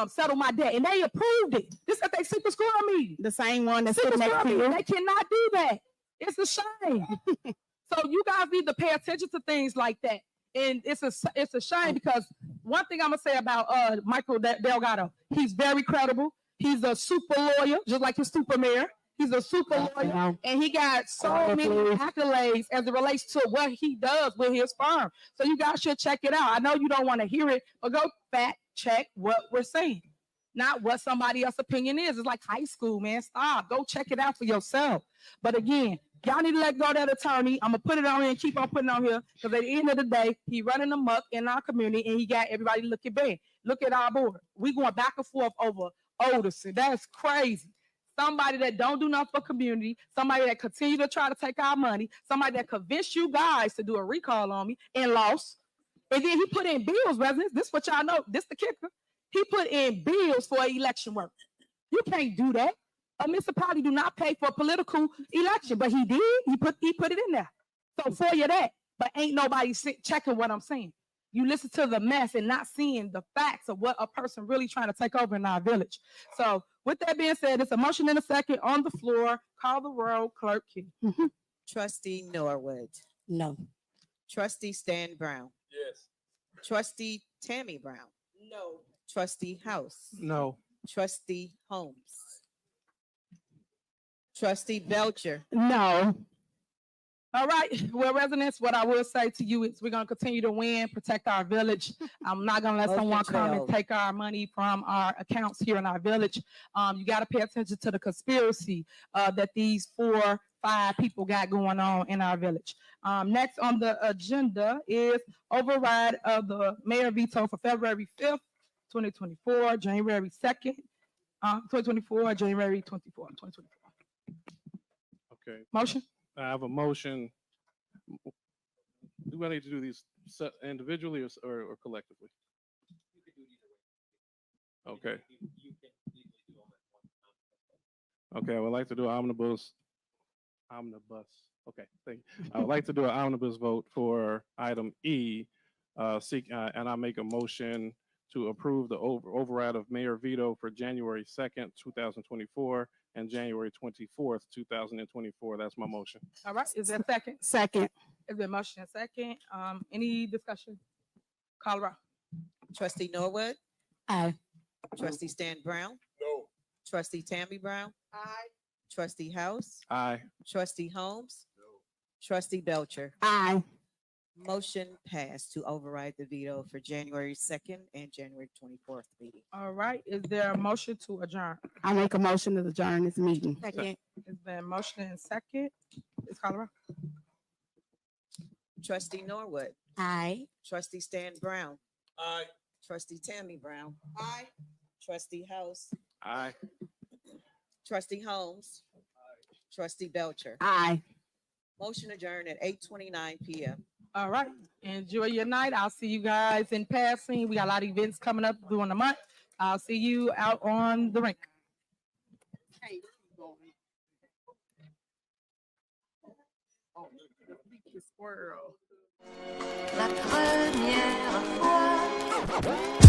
S3: settle my debt, and they approved it. This at their super score meeting.
S9: The same one that's
S3: Super
S9: sitting next
S3: score
S9: to
S3: meeting.
S9: you.
S3: They cannot do that. It's a shame. So you guys need to pay attention to things like that. And it's a shame because one thing I'm gonna say about Michael Delgado, he's very credible. He's a super lawyer, just like his super mayor. He's a super lawyer, and he got so many accolades as it relates to what he does with his firm. So you guys should check it out. I know you don't want to hear it, but go fact check what we're saying, not what somebody else's opinion is. It's like high school, man. Stop. Go check it out for yourself. But again, y'all need to let go of that attorney. I'm gonna put it on here and keep on putting it on here because at the end of the day, he running amok in our community and he got everybody looking bad. Look at our board. We going back and forth over Oderson. That's crazy. Somebody that don't do nothing for community, somebody that continue to try to take our money, somebody that convinced you guys to do a recall on me and lost. And then he put in bills, residents. This is what y'all know. This the kicker. He put in bills for election work. You can't do that. A municipality do not pay for a political election, but he did. He put it in there. So for you that, but ain't nobody checking what I'm saying. You listen to the mess and not seeing the facts of what a person really trying to take over in our village. So with that being said, it's a motion in a second on the floor. Call the roll, Clerk Key.
S18: Trustee Norwood.
S6: No.
S18: Trustee Stan Brown.
S7: Yes.
S18: Trustee Tammy Brown.
S5: No.
S18: Trustee House.
S2: No.
S18: Trustee Holmes. Trustee Belcher.
S3: No. All right. Well, residents, what I will say to you is we're going to continue to win, protect our village. I'm not going to let
S18: Motion
S3: someone come and
S18: 12.
S3: take our money from our accounts here in our village. You got to pay attention to the conspiracy that these 4-5 people got going on in our village. Next on the agenda is override of the mayor veto for February 5th, 2024, January 2nd, 2024, January 24th, 2024.
S2: Okay.
S3: Motion?
S2: I have a motion. Do I need to do these individually or collectively? Okay. Okay, I would like to do an omnibus. Okay, thank you. I would like to do an omnibus vote for item E, and I make a motion to approve the override of mayor veto for January 2nd, 2024 and January 24th, 2024. That's my motion.
S3: All right, is there a second?
S9: Second.
S3: Is there a motion and second? Any discussion? Call roll.
S18: Trustee Norwood.
S6: Aye.
S18: Trustee Stan Brown.
S22: No.
S18: Trustee Tammy Brown.
S5: Aye.
S18: Trustee House.
S2: Aye.
S18: Trustee Holmes. Trustee Belcher.
S9: Aye.
S18: Motion passed to override the veto for January 2nd and January 24th meeting.
S3: All right, is there a motion to adjourn?
S9: I make a motion to adjourn this meeting.
S3: Second. Is there a motion and second? Ms. Colorado?
S18: Trustee Norwood.
S6: Aye.
S18: Trustee Stan Brown.
S22: Aye.
S18: Trustee Tammy Brown.
S5: Aye.
S18: Trustee House.
S2: Aye.
S18: Trustee Holmes. Trustee Belcher.
S9: Aye.
S18: Motion adjourned at 8:29 p.m.
S3: All right, enjoy your night. I'll see you guys in passing. We got a lot of events coming up during the month. I'll see you out on the rink.
S10: La première fois.